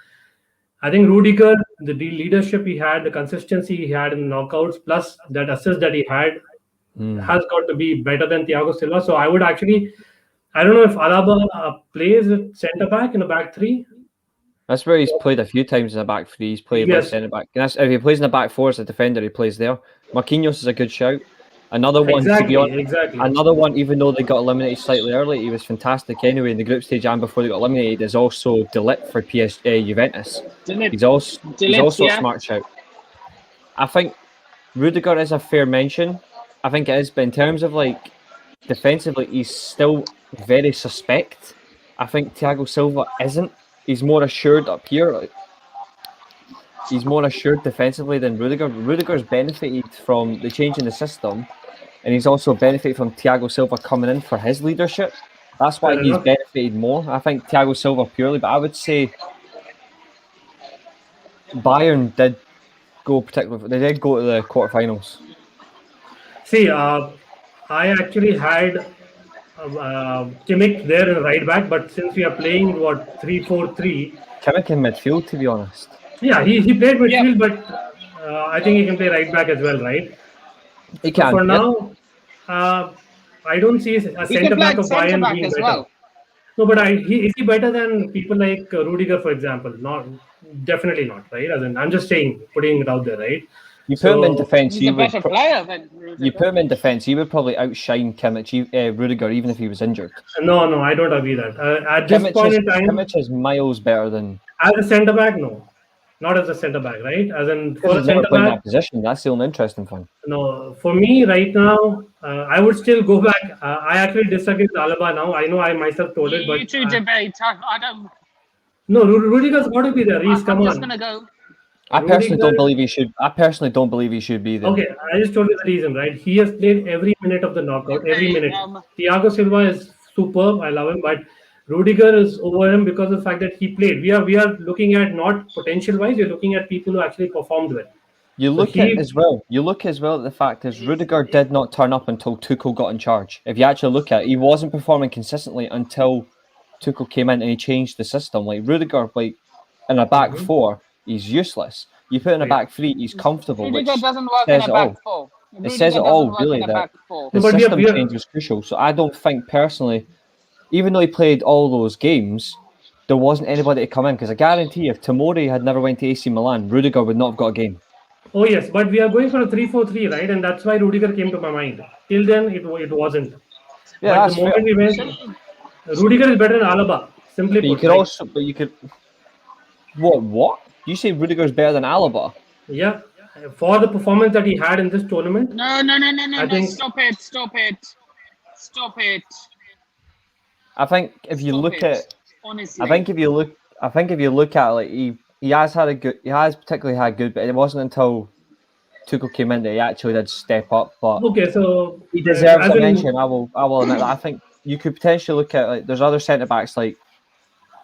I think Rudiger, the leadership he had, the consistency he had in knockouts, plus that assist that he had, has got to be better than Thiago Silva. So I would actually, I don't know if Alaba plays at centre back in a back three. That's where he's played a few times in the back three. He's played like Yes. centre back. If he plays in the back four as a defender, he plays there. Marquinhos is a good shout. Another one, to be honest, Exactly. another one, even though they got eliminated slightly early, he was fantastic anyway in the group stage and before they got eliminated, is also De Ligt for Juventus. He's also a smart shout. I think Rudiger is a fair mention. I think it is, but in terms of like defensively, he's still very suspect. I think Thiago Silva isn't. He's more assured up here. He's more assured defensively than Rudiger. Rudiger's benefited from the change in the system, and he's also benefited from Thiago Silva coming in for his leadership. That's why he's benefited more. I think Thiago Silva purely, but I would say Bayern did go particularly. They did go to the quarterfinals. See, I actually had Kimmich there in right back, but since we are playing 3-4-3, Kimmich in midfield, to be honest. Yeah, he played midfield, but I think he can play right back as well, right? He can. For now, I don't see a centre back of Bayern being better. Well. No, but is he better than people like Rudiger, for example? Not, definitely not, right? As in, I'm just saying, putting it out there, right? You put him in defence. He's a better player than Rudiger. You put him in defence. He would probably outshine Rudiger, even if he was injured. No, I don't agree that. At this point in time, Kimmich is miles better than. As a centre back, no. Not as a centre back, right? As in for a centre back. That position. That's the only interesting thing. No, for me right now, I would still go back. I actually disagree with Alaba now. I know I myself told it, but you two debate. I don't. No, Rudiger's got to be there. Reese, come on. I'm just gonna go. I personally don't believe he should. I personally don't believe he should be there. Okay, I just told you the reason, right? He has played every minute of the knockout, every minute. Thiago Silva is superb. I love him, but Rudiger is over him because of the fact that he played. We are looking at not potential wise. We're looking at people who actually performed well. You look as well at the fact is Rudiger did not turn up until Tuchel got in charge. If you actually look at it, he wasn't performing consistently until Tuchel came in and he changed the system. Like Rudiger, like in a back four, he's useless. You put in a back three, he's comfortable. Rudiger doesn't work in a back four. It says it all, really. That the system change was crucial. So I don't think personally, even though he played all those games, there wasn't anybody to come in because I guarantee if Tomori had never went to AC Milan, Rudiger would not have got a game. Oh yes, but we are going for a 3-4-3, right? And that's why Rudiger came to my mind. Till then, it wasn't. Yeah, but the moment we went, Rudiger is better than Alaba. Simply put. You could. What? You say Rudiger's better than Alaba? Yeah, for the performance that he had in this tournament. No. I think Stop it. I think if you Stop look it. at, Honestly. I think if you look at it, like he has particularly had good, but it wasn't until Tuchel came in that he actually did step up. But okay, so he deserves as a in mention. I will admit that. I think you could potentially look at, like, there's other centre backs, like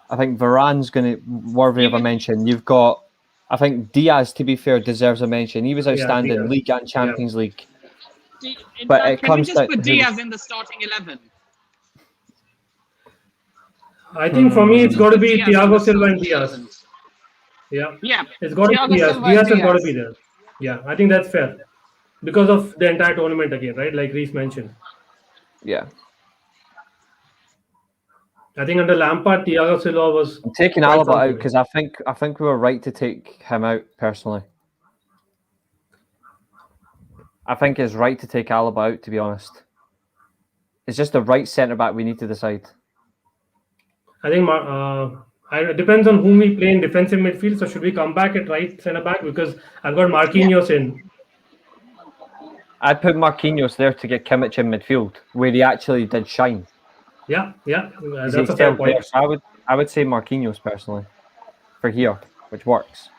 I think Varane's going to worthy of a mention. You've got, I think Diaz, to be fair, deserves a mention. He was outstanding, Diaz. League and Champions League. In But fact, it can we comes just down put to Diaz in the starting 11? I think for me it's got to be Diaz in the Thiago Silva and starting Diaz. 11. Yeah, Yeah. it's got to be Thiago Diaz. Silva and Diaz has got to Diaz. be there. Yeah, I think that's fair because of the entire tournament again, right? Like Reece mentioned. yeah. I think under Lampard, Thiago Silva was. I'm taking quite Alaba out something. because I think we were right to take him out personally. I think it's right to take Alaba out, to be honest. It's just the right centre back we need to decide. I think it depends on whom we play in defensive midfield. So should we come back at right centre back because I've got Marquinhos in. I'd put Marquinhos there to get Kimmich in midfield, where he actually did shine. Yeah, He's that's a fair point. there. So I would say Marquinhos personally for here, which works.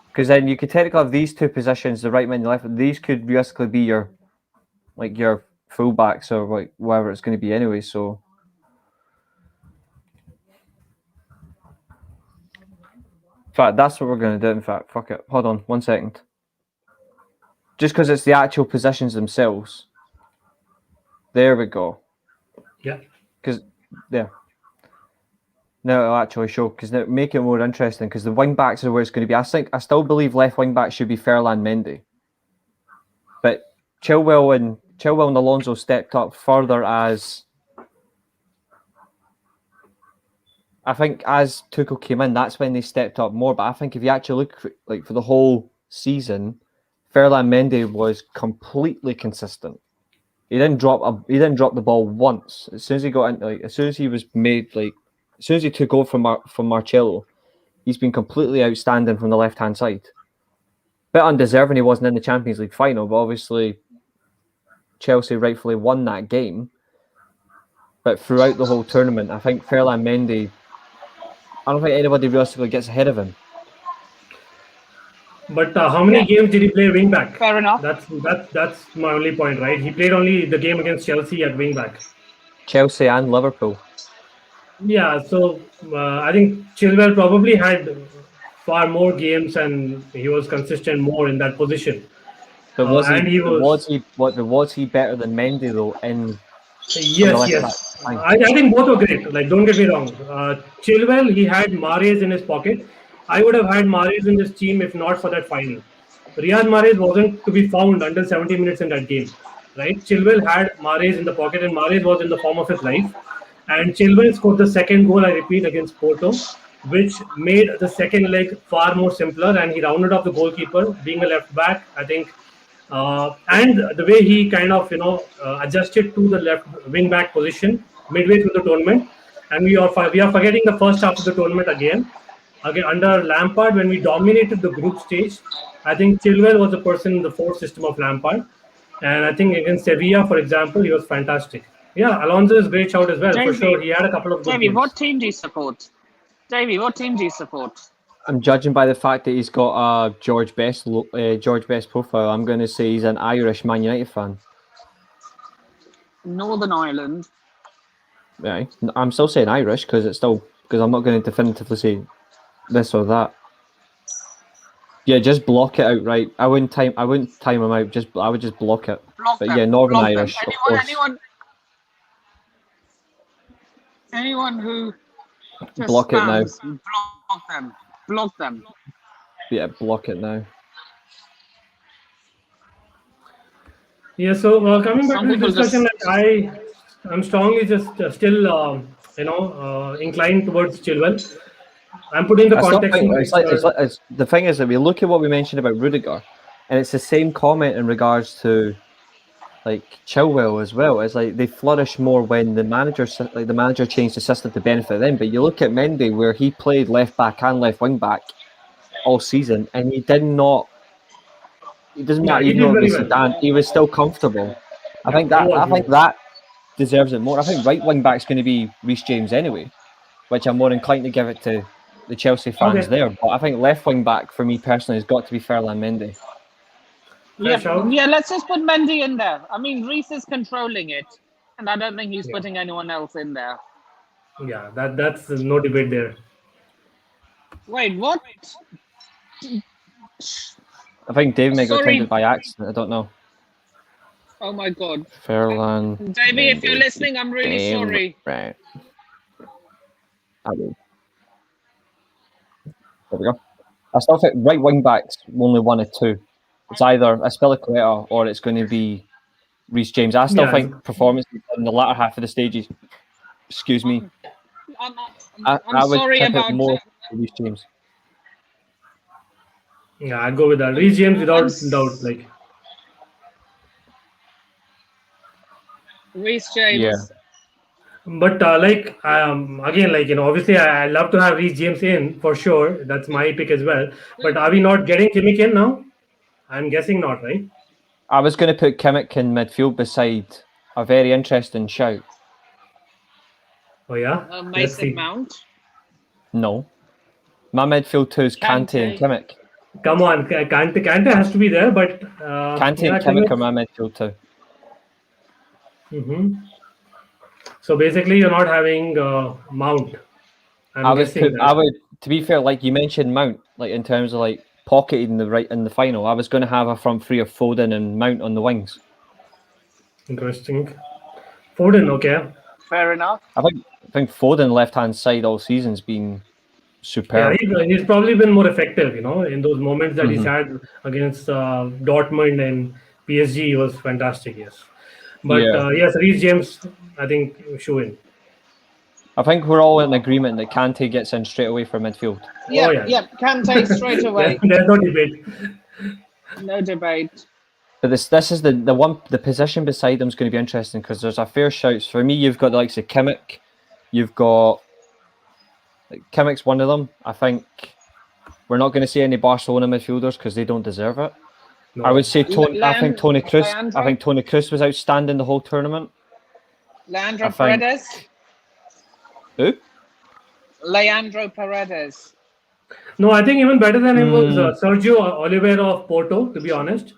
Because then you could technically have these two positions, the right man and the left. These could realistically be your fullbacks or like whatever it's going to be anyway. So in fact, that's what we're going to do. In fact, fuck it. Hold on 1 second. Just because it's the actual positions themselves. There we go. Yeah. Because there. No, it'll actually show, because make it more interesting, because the wing backs are where it's going to be. I still believe left wing back should be Ferland Mendy. But Chilwell and Alonso stepped up further as, I think as Tuchel came in, that's when they stepped up more. But I think if you actually look like for the whole season, Ferland Mendy was completely consistent. He didn't drop the ball once. As soon as he got in, as soon as he was made, as soon as he took over from Marcelo, he's been completely outstanding from the left-hand side. Bit undeserving he wasn't in the Champions League final, but obviously Chelsea rightfully won that game. But throughout the whole tournament, I think Ferland Mendy, I don't think anybody realistically gets ahead of him. But how many games did he play wing back? Fair enough. That's my only point, right? He played only the game against Chelsea at wing back. Chelsea and Liverpool. Yeah, so I think Chilwell probably had far more games and he was consistent more in that position. But was he better than Mendy though? Yes. I think both were great. Like, don't get me wrong. Chilwell, he had Mahrez in his pocket. I would have had Mahrez in this team if not for that final. Riyad Mahrez wasn't to be found until 70 minutes in that game, right? Chilwell had Mahrez in the pocket, and Mahrez was in the form of his life. And Chilwell scored the second goal, I repeat, against Porto, which made the second leg far more simpler. And he rounded off the goalkeeper, being a left back, I think. And the way he kind of, adjusted to the left wing back position midway through the tournament. And we are forgetting the first half of the tournament again. Again, under Lampard, when we dominated the group stage, I think Chilwell was the person in the fourth system of Lampard. And I think against Sevilla, for example, he was fantastic. Yeah, Alonso is a great shout as well, for sure. He had a couple of good games. What team do you support? Davey, what team do you support? I'm judging by the fact that he's got a George Best profile. I'm going to say he's an Irish Man United fan. Northern Ireland. Yeah, I'm still saying Irish because I'm not going to definitively say this or that. Yeah, just block it outright. I wouldn't time him out. I would just block it. Northern Irish, of course. Anyone who just block it now. Block them. Yeah, block it now. Yeah, so coming back to the discussion, I'm strongly just still inclined towards Chilwell. I'm putting the context. The thing is that we look at what we mentioned about Rudiger, and it's the same comment in regards to like Chilwell as well. It's like they flourish more when the manager changed the system to benefit them. But you look at Mendy, where he played left back and left wing back all season, and he did not. It doesn't Yeah, matter, he even though did it very was well. Zidane, he was still comfortable. I think He was. that deserves it more. I think right wing back's going to be Reece James anyway, which I'm more inclined to give it to the Chelsea fans Okay. there. But I think left wing back for me personally has got to be Ferland Mendy. Yeah, Fresh out. yeah. Let's just put Mendy in there. I mean, Reese is controlling it, and I don't think he's Yeah. putting anyone else in there. Yeah, that's no debate there. Wait, what? I think Dave may got Sorry. tempted by accident. I don't know. Oh my God, Ferland. Davey, if you're Mendy, listening, I'm really Dave, sorry. Right. I will. There we go. I still think right wing backs only one of two. It's either Aspilicueta or it's going to be Reece James. I still Yeah, think performances in the latter half of the stages. Excuse me. I'm, I I'm would sorry tip it about. more to Reece James. yeah, I'd go with that. Reece James without doubt. Like, Reese Yeah. James. but again, like obviously, I love to have Reece James in for sure. That's my pick as well. But are we not getting Kimmich in now? I'm guessing not, right? I was going to put Kimmich in midfield beside a very interesting shout. Oh yeah, let's Mason see. Mount. No. My midfield two is Kante and Kimmich. Come on, Kante has to be there, but Kante yeah, and Kimmich are Kimmich. my midfield two. Mm-hmm. So basically, you're not having Mount. I'm guessing that. To be fair, like you mentioned Mount, like in terms of like pocketing the right in the final, I was going to have a front three of Foden and Mount on the wings. Interesting. Foden, okay. Fair enough. I think Foden left hand side all season's been superb. Yeah, he's probably been more effective, in those moments that he's had against Dortmund and PSG. He was fantastic, yes. But Yeah. yes, Reece James, I think, shoe in. I think we're all in agreement that Kante gets in straight away for midfield. Yeah, Oh, yeah. yeah. Kante straight away. There's no debate. No debate. But this is the position beside him is going to be interesting because there's a fair shouts. For me, you've got the likes of Kimmich, you've got Kimmich's one of them. I think we're not going to see any Barcelona midfielders because they don't deserve it. No. I would say I think Toni Kroos. Leandro? I think Toni Kroos was outstanding the whole tournament. Leandro I think- Paredes. Who? Leandro Paredes. No, I think even better than him was Sergio Oliveira of Porto, to be honest.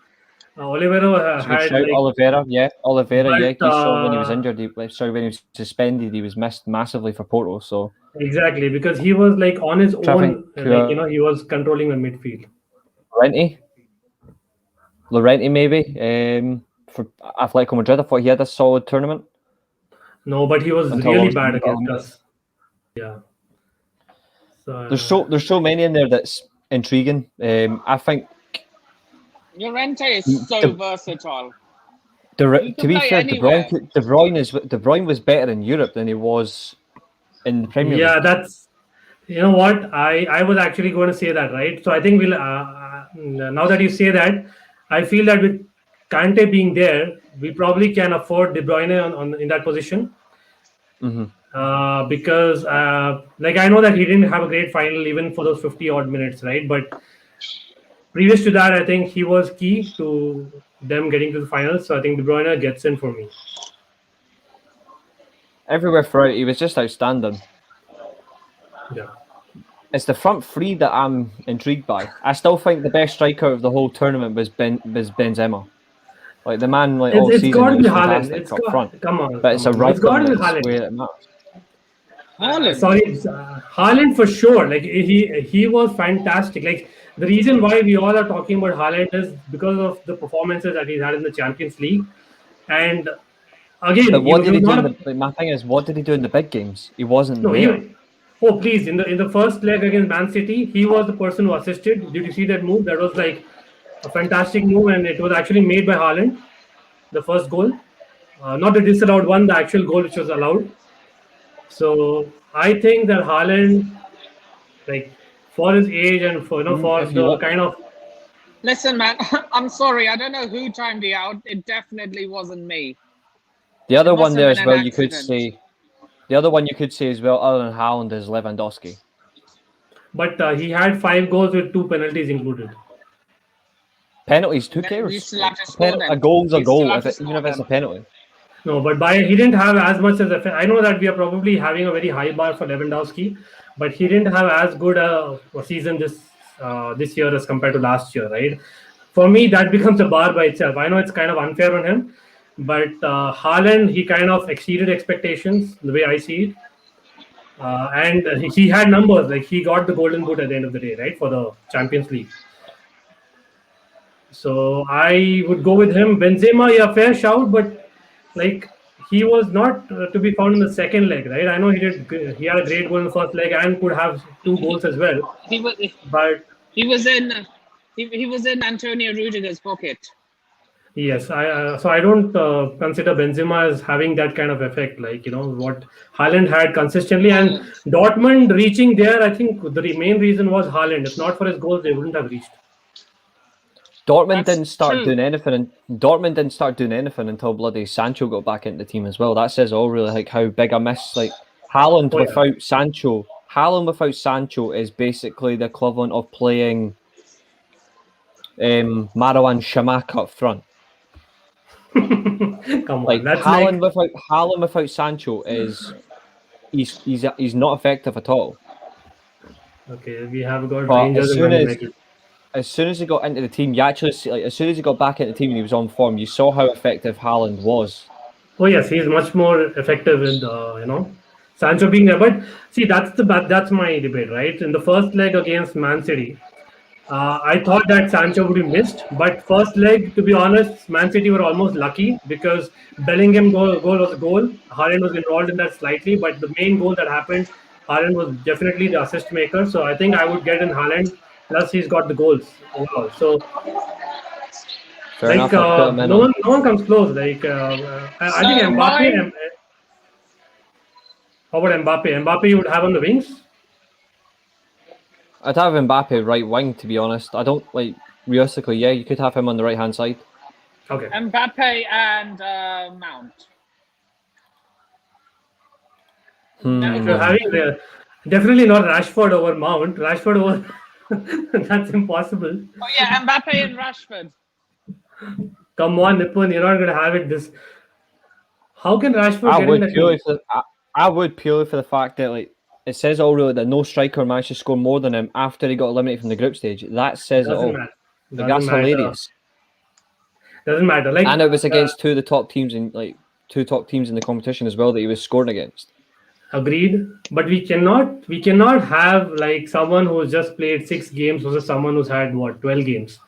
Oliveira Good had shout, like, Oliveira. Yeah, Oliveira. But, Yeah, you saw when he was injured. When he was suspended, he was missed massively for Porto. So exactly, because he was like on his Traffic, own, he was controlling the midfield. Llorente, maybe. For Atletico Madrid, I thought he had a solid tournament. No, but he was Until really obviously bad he got against injured. us. Yeah. So, There's so many in there that's intriguing. I think Llorente is so versatile. to can be play fair, anywhere. De Bruyne was better in Europe than he was in the Premier League. yeah, that's what I was actually going to say that, right? So I think we'll now that you say that, I feel that with Kante being there, we probably can afford De Bruyne in that position. Because I know that he didn't have a great final even for those 50 odd minutes, right? But previous to that, I think he was key to them getting to the finals. So I think De Bruyne gets in for me. Everywhere throughout, he was just outstanding. Yeah. It's the front three that I'm intrigued by. I still think the best striker of the whole tournament was Benzema. Like the man, all It's season, got to he be was Haaland. fantastic up front. Come on. But it's a come on. right It's got to be that's Haaland. where it matters. Haaland. Haaland for sure. Like he was fantastic. Like the reason why we all are talking about Haaland is because of the performances that he's had in the Champions League. And again, But what did he do? not My thing is, what did he do in the big games? He wasn't no, there. oh please! In the first leg against Man City, he was the person who assisted. Did you see that move? That was like a fantastic move, and it was actually made by Haaland. The first goal, not the disallowed one, the actual goal which was allowed. So I think that Haaland, like for his age and for If you the want- kind of Listen, man, I'm sorry. I don't know who timed you out. It definitely wasn't me. The other It must one have there been as an well, you could accident. say. The other one you could say as well, other than Haaland, is Lewandowski. But he had 5 goals with 2 penalties included. Penalties, who Then you cares? still Like, have to score a them. goal's a You still goal, have to even score if it's a them. penalty. No, but he didn't have as much as I know that we are probably having a very high bar for Lewandowski, but he didn't have as good a season this year as compared to last year, right? For me, that becomes a bar by itself. I know it's kind of unfair on him, but Haaland, he kind of exceeded expectations the way I see it, and he had numbers like he got the golden boot at the end of the day, right, for the Champions League. So I would go with him. Benzema, yeah, fair shout, but like he was not to be found in the second leg, right? I know he had a great goal in the first leg and could have 2 goals as well. He was But he was in he was in Antonio Rudiger's pocket. yes, so I don't consider Benzema as having that kind of effect, like what Haaland had consistently, and Haaland. Dortmund reaching there. I think the main reason was Haaland. If not for his goals, they wouldn't have reached. Dortmund That's didn't start true. doing anything. Dortmund didn't start doing anything until bloody Sancho got back into the team as well. That says all really, like how big a miss. Like Haaland Oh, yeah. without Sancho. Haaland without Sancho is basically the equivalent of playing Marouane Chamakh up front. Come Like on, that's Haaland without Sancho is he's not effective at all. okay. We have got But Rangers and Man United. as soon as he got into the team, you actually see, like, as soon as he got back into the team and he was on form, you saw how effective Haaland was. Oh yes, he's much more effective with Sancho being there. But see, that's my debate, right? In the first leg against Man City, I thought that Sancho would be missed. But first leg, to be honest, Man City were almost lucky because Bellingham goal was a goal. Haaland was involved in that slightly, but the main goal that happened, Haaland was definitely the assist maker. So I think I would get in Haaland. Plus, he's got the goals overall. So Fair enough. I'll put him in no one comes close. Like I think So Mbappe. mine- How about Mbappe? Mbappe you would have on the wings. I'd have Mbappe right wing, to be honest. I don't like realistically. Yeah, you could have him on the right hand side. Okay. Mbappe and Mount. If you're having definitely not Rashford over Mount. Rashford over that's impossible. Oh yeah, Mbappe and Rashford. Come on, Nippon, you're not gonna have it this. How can Rashford I get in would that purely team? I would purely for the fact that like it says all really that no striker managed to score more than him after he got eliminated from the group stage. That says it all. Doesn't matter. Like, that's Doesn't matter. hilarious. Doesn't matter. Like And it was against two top teams in the competition as well that he was scoring against. agreed, but we cannot have like someone who's just played 6 games versus someone who's had 12 games.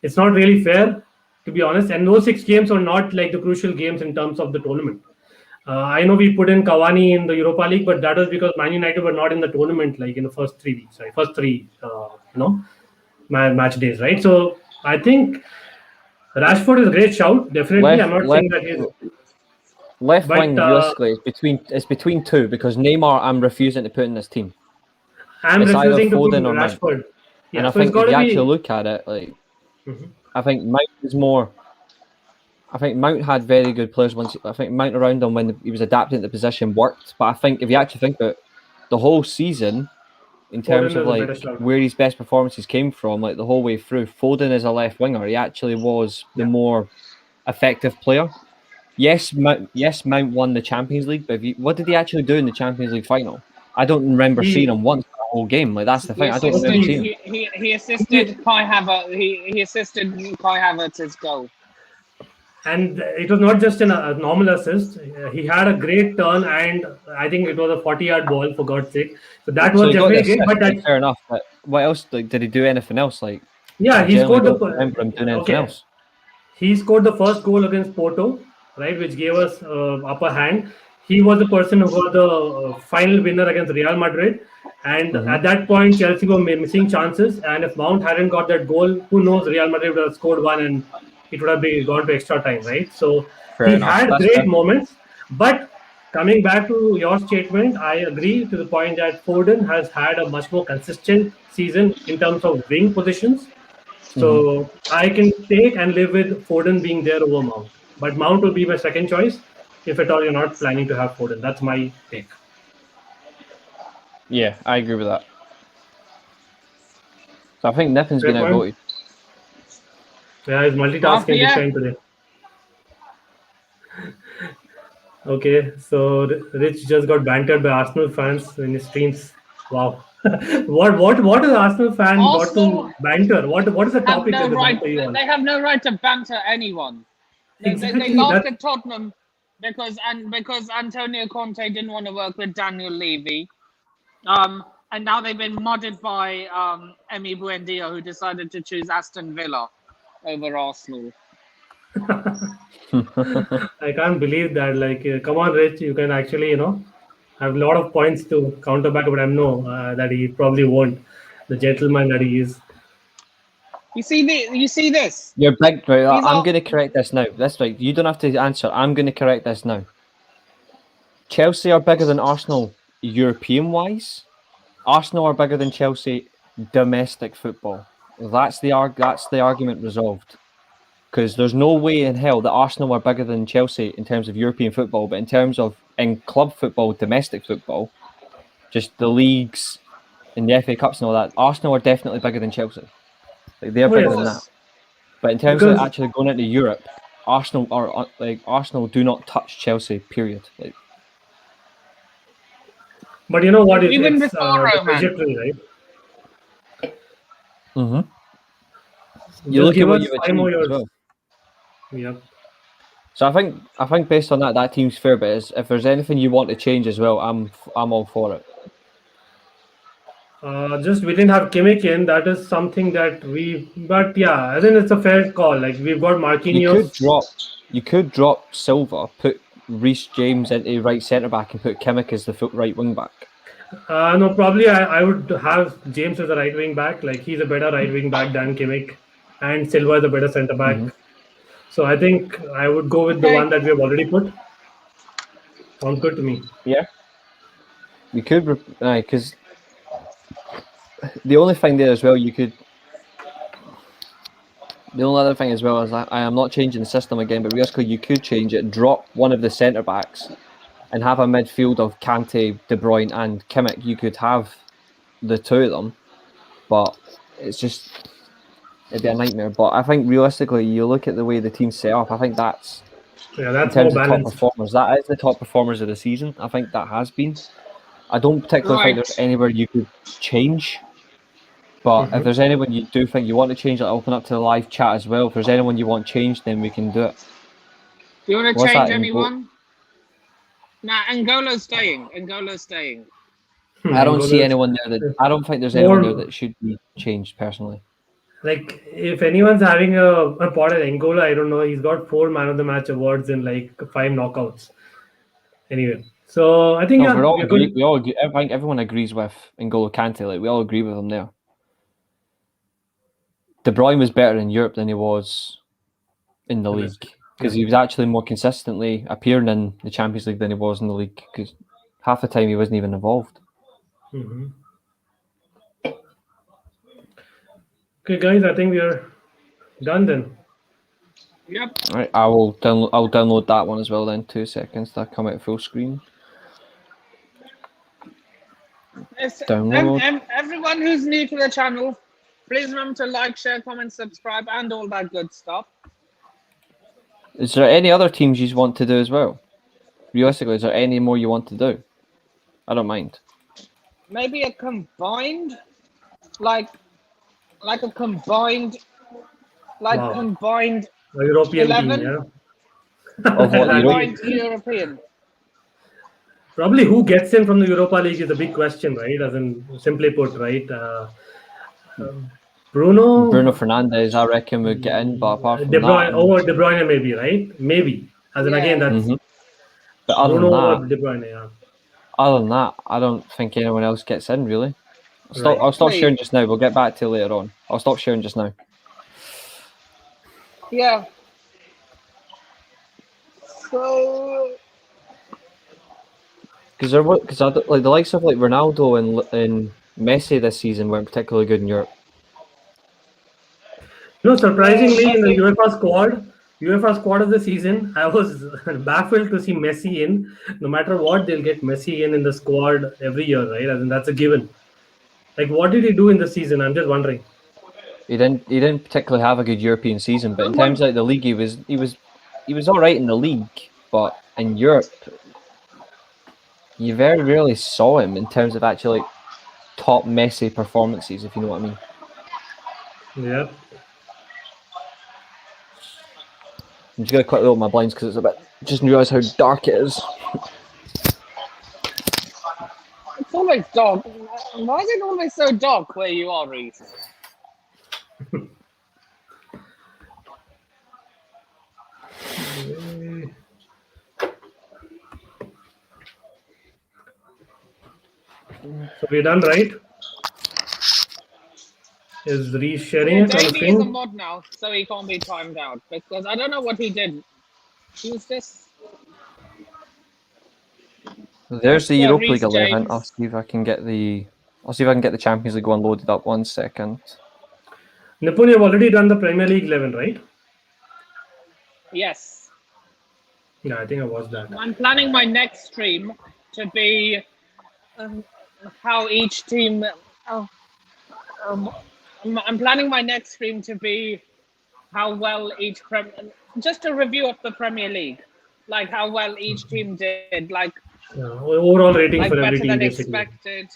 It's not really fair, to be honest. And those 6 games are not like the crucial games in terms of the tournament. I know we put in Cavani in the Europa League, but that was because Man United were not in the tournament like in the first 3 weeks, right? First three, match days, right? So I think Rashford is a great shout. Definitely, I'm not saying that he's left but, wing. Realistically, it's between two because Neymar I'm refusing to put in this team. I'm It's either refusing to put Foden or Mount. Rashford. Yeah, And I so it's think got if to you be. actually look at it, like I think Mount is more. I think Mount had very good players once. I think Mount around him when he was adapting to the position worked. But I think if you actually think about it, the whole season, in terms Foden of is a like better shout. where his best performances came from, like the whole way through, Foden is a left winger. He actually was the more effective player. Yes, Mount won the Champions League, but what did he actually do in the Champions League final? I don't remember He- seeing him once the whole game. Like that's the He thing. I don't assisted, remember seeing him. he assisted Kai Havertz. He assisted Kai Havertz's goal. And it was not just a normal assist. He had a great turn, and I think it was a 40-yard ball, for God's sake. So that So was he got the definitely great. assist, But like, fair enough. But what else? Like, did he do anything else? Like, yeah, I he generally scored the. don't remember him doing anything Okay, else. he scored the first goal against Porto, right, which gave us upper hand. He was the person who got the final winner against Real Madrid. And at that point, Chelsea were missing chances. And if Mount hadn't got that goal, who knows, Real Madrid would have scored one and it would have been gone to extra time, right? So Fair he enough. had That's great fair. moments. But coming back to your statement, I agree to the point that Foden has had a much more consistent season in terms of wing positions. So I can take and live with Foden being there over Mount. But Mount will be my second choice if at all you're not planning to have Foden. That's my take. Yeah, I agree with that. So I think Nippin's Fair been point. outvoted. Yeah, he's multitasking big yeah. time today. Okay, so Rich just got bantered by Arsenal fans in his streams. Wow. What is Arsenal fan got Arsenal to banter? What is the have topic no that they right. banter you on? They have no right to banter anyone. They Exactly. laughed That at Tottenham because Antonio Conte didn't want to work with Daniel Levy. And now they've been modded by Emi Buendia, who decided to choose Aston Villa over Arsenal. I can't believe that. Like, come on, Rich, you can actually, have a lot of points to counter back, but I know that he probably won't. The gentleman that he is. You see this? You're big, right? These I'm are going to correct this now. That's right. You don't have to answer. I'm going to correct this now. Chelsea are bigger than Arsenal European-wise. Arsenal are bigger than Chelsea domestic football. That's the argument resolved. Because there's no way in hell that Arsenal are bigger than Chelsea in terms of European football, but in terms of in club football, domestic football, just the leagues and the FA Cups and all that, Arsenal are definitely bigger than Chelsea. Like they're Oh, bigger yes. than that. But in terms of Because, actually going into Europe, Arsenal do not touch Chelsea. Period. Like, but you know what? even It's before the Roman. trajectory, right? you Just look at give what us you've 5 more achieved as years. well. Yep. So I think based on that team's fair. But if there's anything you want to change as well, I'm all for it. Just we didn't have Kimmich in. That is something that but yeah, I think it's a fair call. Like we've got Marquinhos. You could drop Silva, put Reece James into right centre back, and put Kimmich as the right wing back. No, probably I would have James as a right wing back. Like he's a better right wing back than Kimmich, and Silva is a better centre back. So I think I would go with the Okay. one that we have already put. Sounds good to me. Yeah, you could because the only thing there as well you could. The only other thing as well is I am not changing the system again, but realistically you could change it, drop one of the centre backs, and have a midfield of Kante, De Bruyne, and Kimmich. You could have the two of them, but it'd be a nightmare. But I think realistically, you look at the way the team's set up. I think that's Yeah, in that's terms more of top balanced. performers. That is the top performers of the season. I think that has been. I don't particularly think there's anywhere you could change. But if there's anyone you do think you want to change, I'll open up to the live chat as well. If there's anyone you want changed, then we can do it. Do you want to What's change that in anyone? Nah, N'Golo's staying. I don't see anyone there I don't think there's anyone there More that should be changed personally. like if anyone's having a pot at Angola, I don't know. He's got 4 man of the match awards in like 5 knockouts. Anyway, so I think No, yeah, we're good. we all agree, I think everyone agrees with N'Golo Kante. Like we all agree with him there. De Bruyne was better in Europe than he was in the league because he was actually more consistently appearing in the Champions League than he was in the league because half the time he wasn't even involved. Okay, guys, I think we are done then. Yep. All right, I'll download that one as well then. 2 seconds to come out full screen. Download. Everyone who's new to the channel, please remember to like, share, comment, subscribe, and all that good stuff. Is there any other teams you want to do as well? Realistically, is there any more you want to do? I don't mind. Maybe a combined, like a combined, combined A European 11? team, yeah. Of what, combined European. Probably who gets in from the Europa League is a big question, right? As in, simply put, right? Bruno Fernandes, I reckon, would get in, but apart from De Bruyne that, over De Bruyne, maybe, right? Maybe. As in, again, that's But other Bruno than over that, De Bruyne, yeah. other than that, I don't think anyone else gets in really. I'll stop sharing just now. We'll get back to it later on. I'll stop sharing just now. Yeah. So. Because like the likes of like Ronaldo and Messi this season weren't particularly good in Europe. Surprisingly, in the Messi. UEFA squad of the season, I was baffled to see Messi in. No matter what, they'll get Messi in the squad every year, right? I mean, that's a given. Like, what did he do in the season? I'm just wondering. He didn't particularly have a good European season, but in What? terms of like the league, he was all right in the league, but in Europe, you very rarely saw him in terms of actually like, top Messi performances, if you know what I mean. Yeah. I'm just gonna quickly open my blinds because it's a bit. Just realised how dark it is. It's always dark. Why is it always so dark where you are, Reese? So we're done, right? Is Reese sharing Yeah, it on the Davey is a screen? mod now, so he can't be timed out because I don't know what he did. He was just There's the Mr. Europa League Reese 11. I'll James. see if I can get the. I'll see if I can get the Champions League one loaded up. 1 second. Nipun, you've already done the Premier League 11, right? Yes. Yeah, I think I watched that. I'm planning my next stream to be how each team. Oh, um, I'm planning my next stream to be how well each just a review of the Premier League, like how well each team did, Overall rating for every better team, than basically. expected.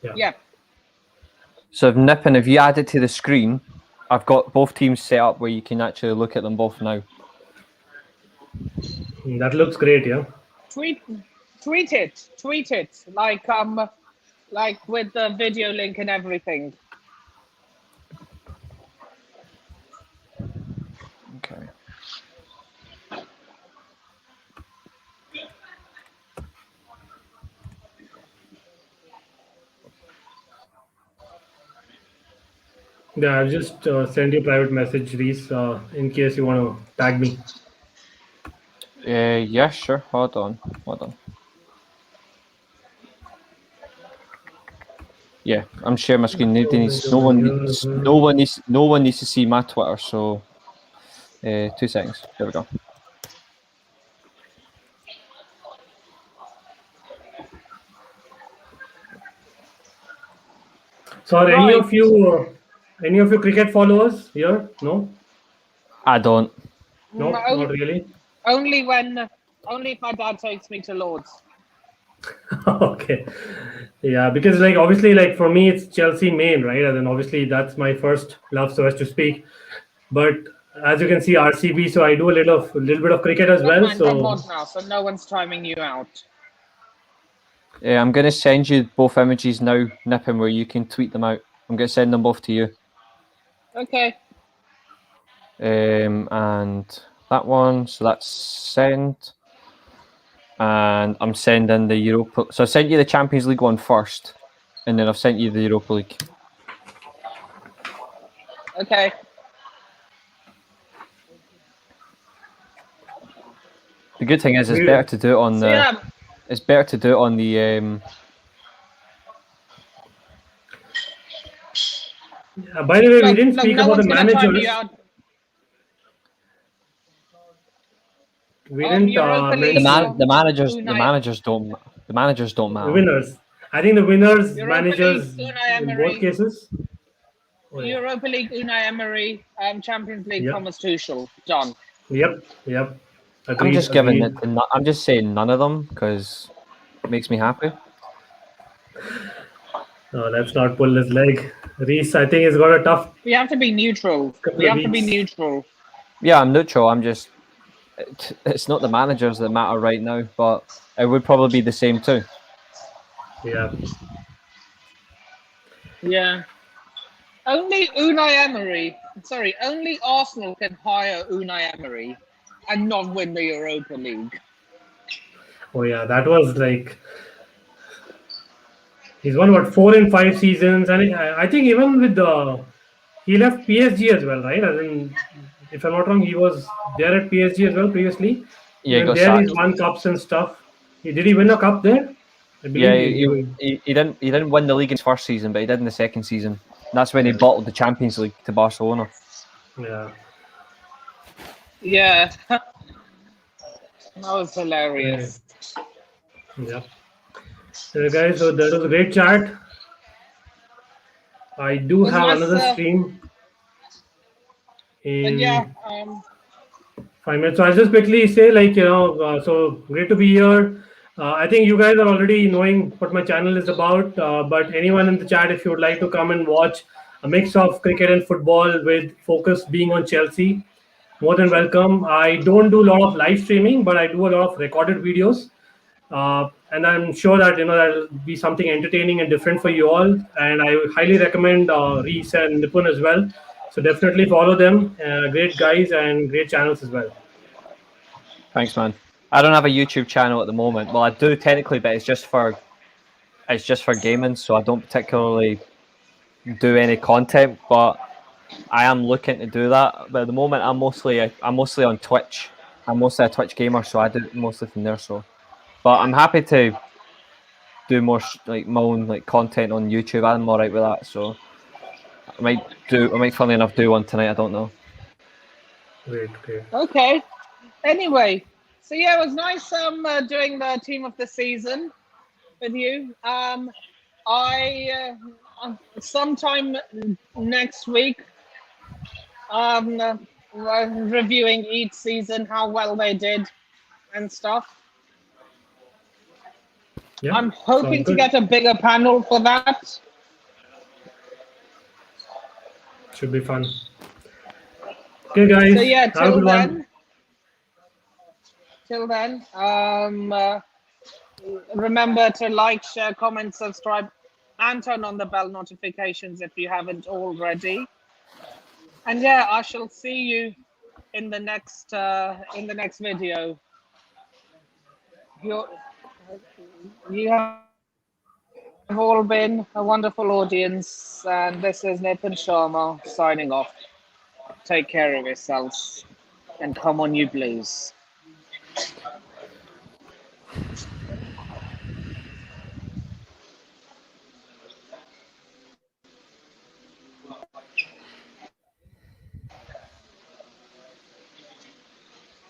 Yeah. Yeah. So Nippon, if you add it to the screen, I've got both teams set up where you can actually look at them both now. That looks great, yeah. Tweet it, like with the video link and everything. Okay. Yeah, I'll just send you a private message, Reese, in case you want to tag me. Yeah, sure. Hold on. Yeah, I'm sharing my screen. No one needs to see my Twitter. So, 2 seconds. There we go. So are Right. any of you cricket followers here? No? I don't. No, not really. Only if my dad takes me to Lords. Okay. Yeah, because like obviously like for me it's Chelsea main, right? And then obviously that's my first love, so as to speak. But as you can see, RCB, so I do a little bit of cricket as Never well. mind, I'm So mod now, so no one's timing you out. I'm going to send you both images now, Nippon, where you can tweet them out. I'm going to send them both to you. Okay. And that one, so that's sent. And I'm sending the Europa. So I sent you the Champions League one first, and then I've sent you the Europa League. Okay. The good thing is, it's better to do it on the. Yeah. It's better to do it on the. by the way, we didn't speak no about the one's gonna time you managers. out. We didn't Europa League. The managers don't matter. The winners. I think the winners, Europa managers League, Unai in Emery. both cases. Europa League, Unai Emery. Champions League, Yep. Thomas Tuchel. Done. Yep. Agreed, I'm just giving it. I'm just saying none of them because it makes me happy. No, let's not pull his leg. Reese, I think he's got a tough. We have to be neutral. We have to be neutral. Yeah, I'm neutral. I'm just. It's not the managers that matter right now, but it would probably be the same too. Yeah. Yeah. Only Arsenal can hire Unai Emery and not win the Europa League. Oh yeah, that was like. He's won what 4 in 5 seasons, and I think even with he left PSG as well, right? As in, if I'm not wrong, he was there at PSG as well previously. Yeah, Even there he's won cups and stuff. Did he win a cup there? I believe he didn't win the league in his first season, but he did in the second season. That's when he bottled the Champions League to Barcelona. Yeah. Yeah, that was Okay. hilarious. Yeah. So guys, so that was a great chat. I do Was have nice, another stream but yeah, in 5 minutes. So I'll just quickly say, like, so great to be here. I think you guys are already knowing what my channel is about. But anyone in the chat, if you would like to come and watch a mix of cricket and football with focus being on Chelsea, more than welcome. I don't do a lot of live streaming, but I do a lot of recorded videos. And I'm sure that that'll be something entertaining and different for you all. And I highly recommend Reese and Nipun as well. So definitely follow them. Great guys and great channels as well. Thanks, man. I don't have a YouTube channel at the moment. Well, I do technically, but it's just for gaming, so I don't particularly do any content. But I am looking to do that. But at the moment, I'm mostly on Twitch. I'm mostly a Twitch gamer, so I do it mostly from there. So, but I'm happy to do more like my own like content on YouTube. I'm alright with that. So I might funnily enough do one tonight. I don't know. Great, great. okay. Anyway, so yeah, it was nice doing the team of the season with you. I sometime next week reviewing each season how well they did and stuff. Yeah, I'm sounds hoping to good. get a bigger panel for that. Should be fun. Okay, So guys, yeah, have a good one. till then, remember to like, share, comment, subscribe, and turn on the bell notifications if you haven't already. And yeah, I shall see you in the next video. You you have all been a wonderful audience, and this is Nipun Sharma signing off. Take care of yourselves, and come on, you Blues.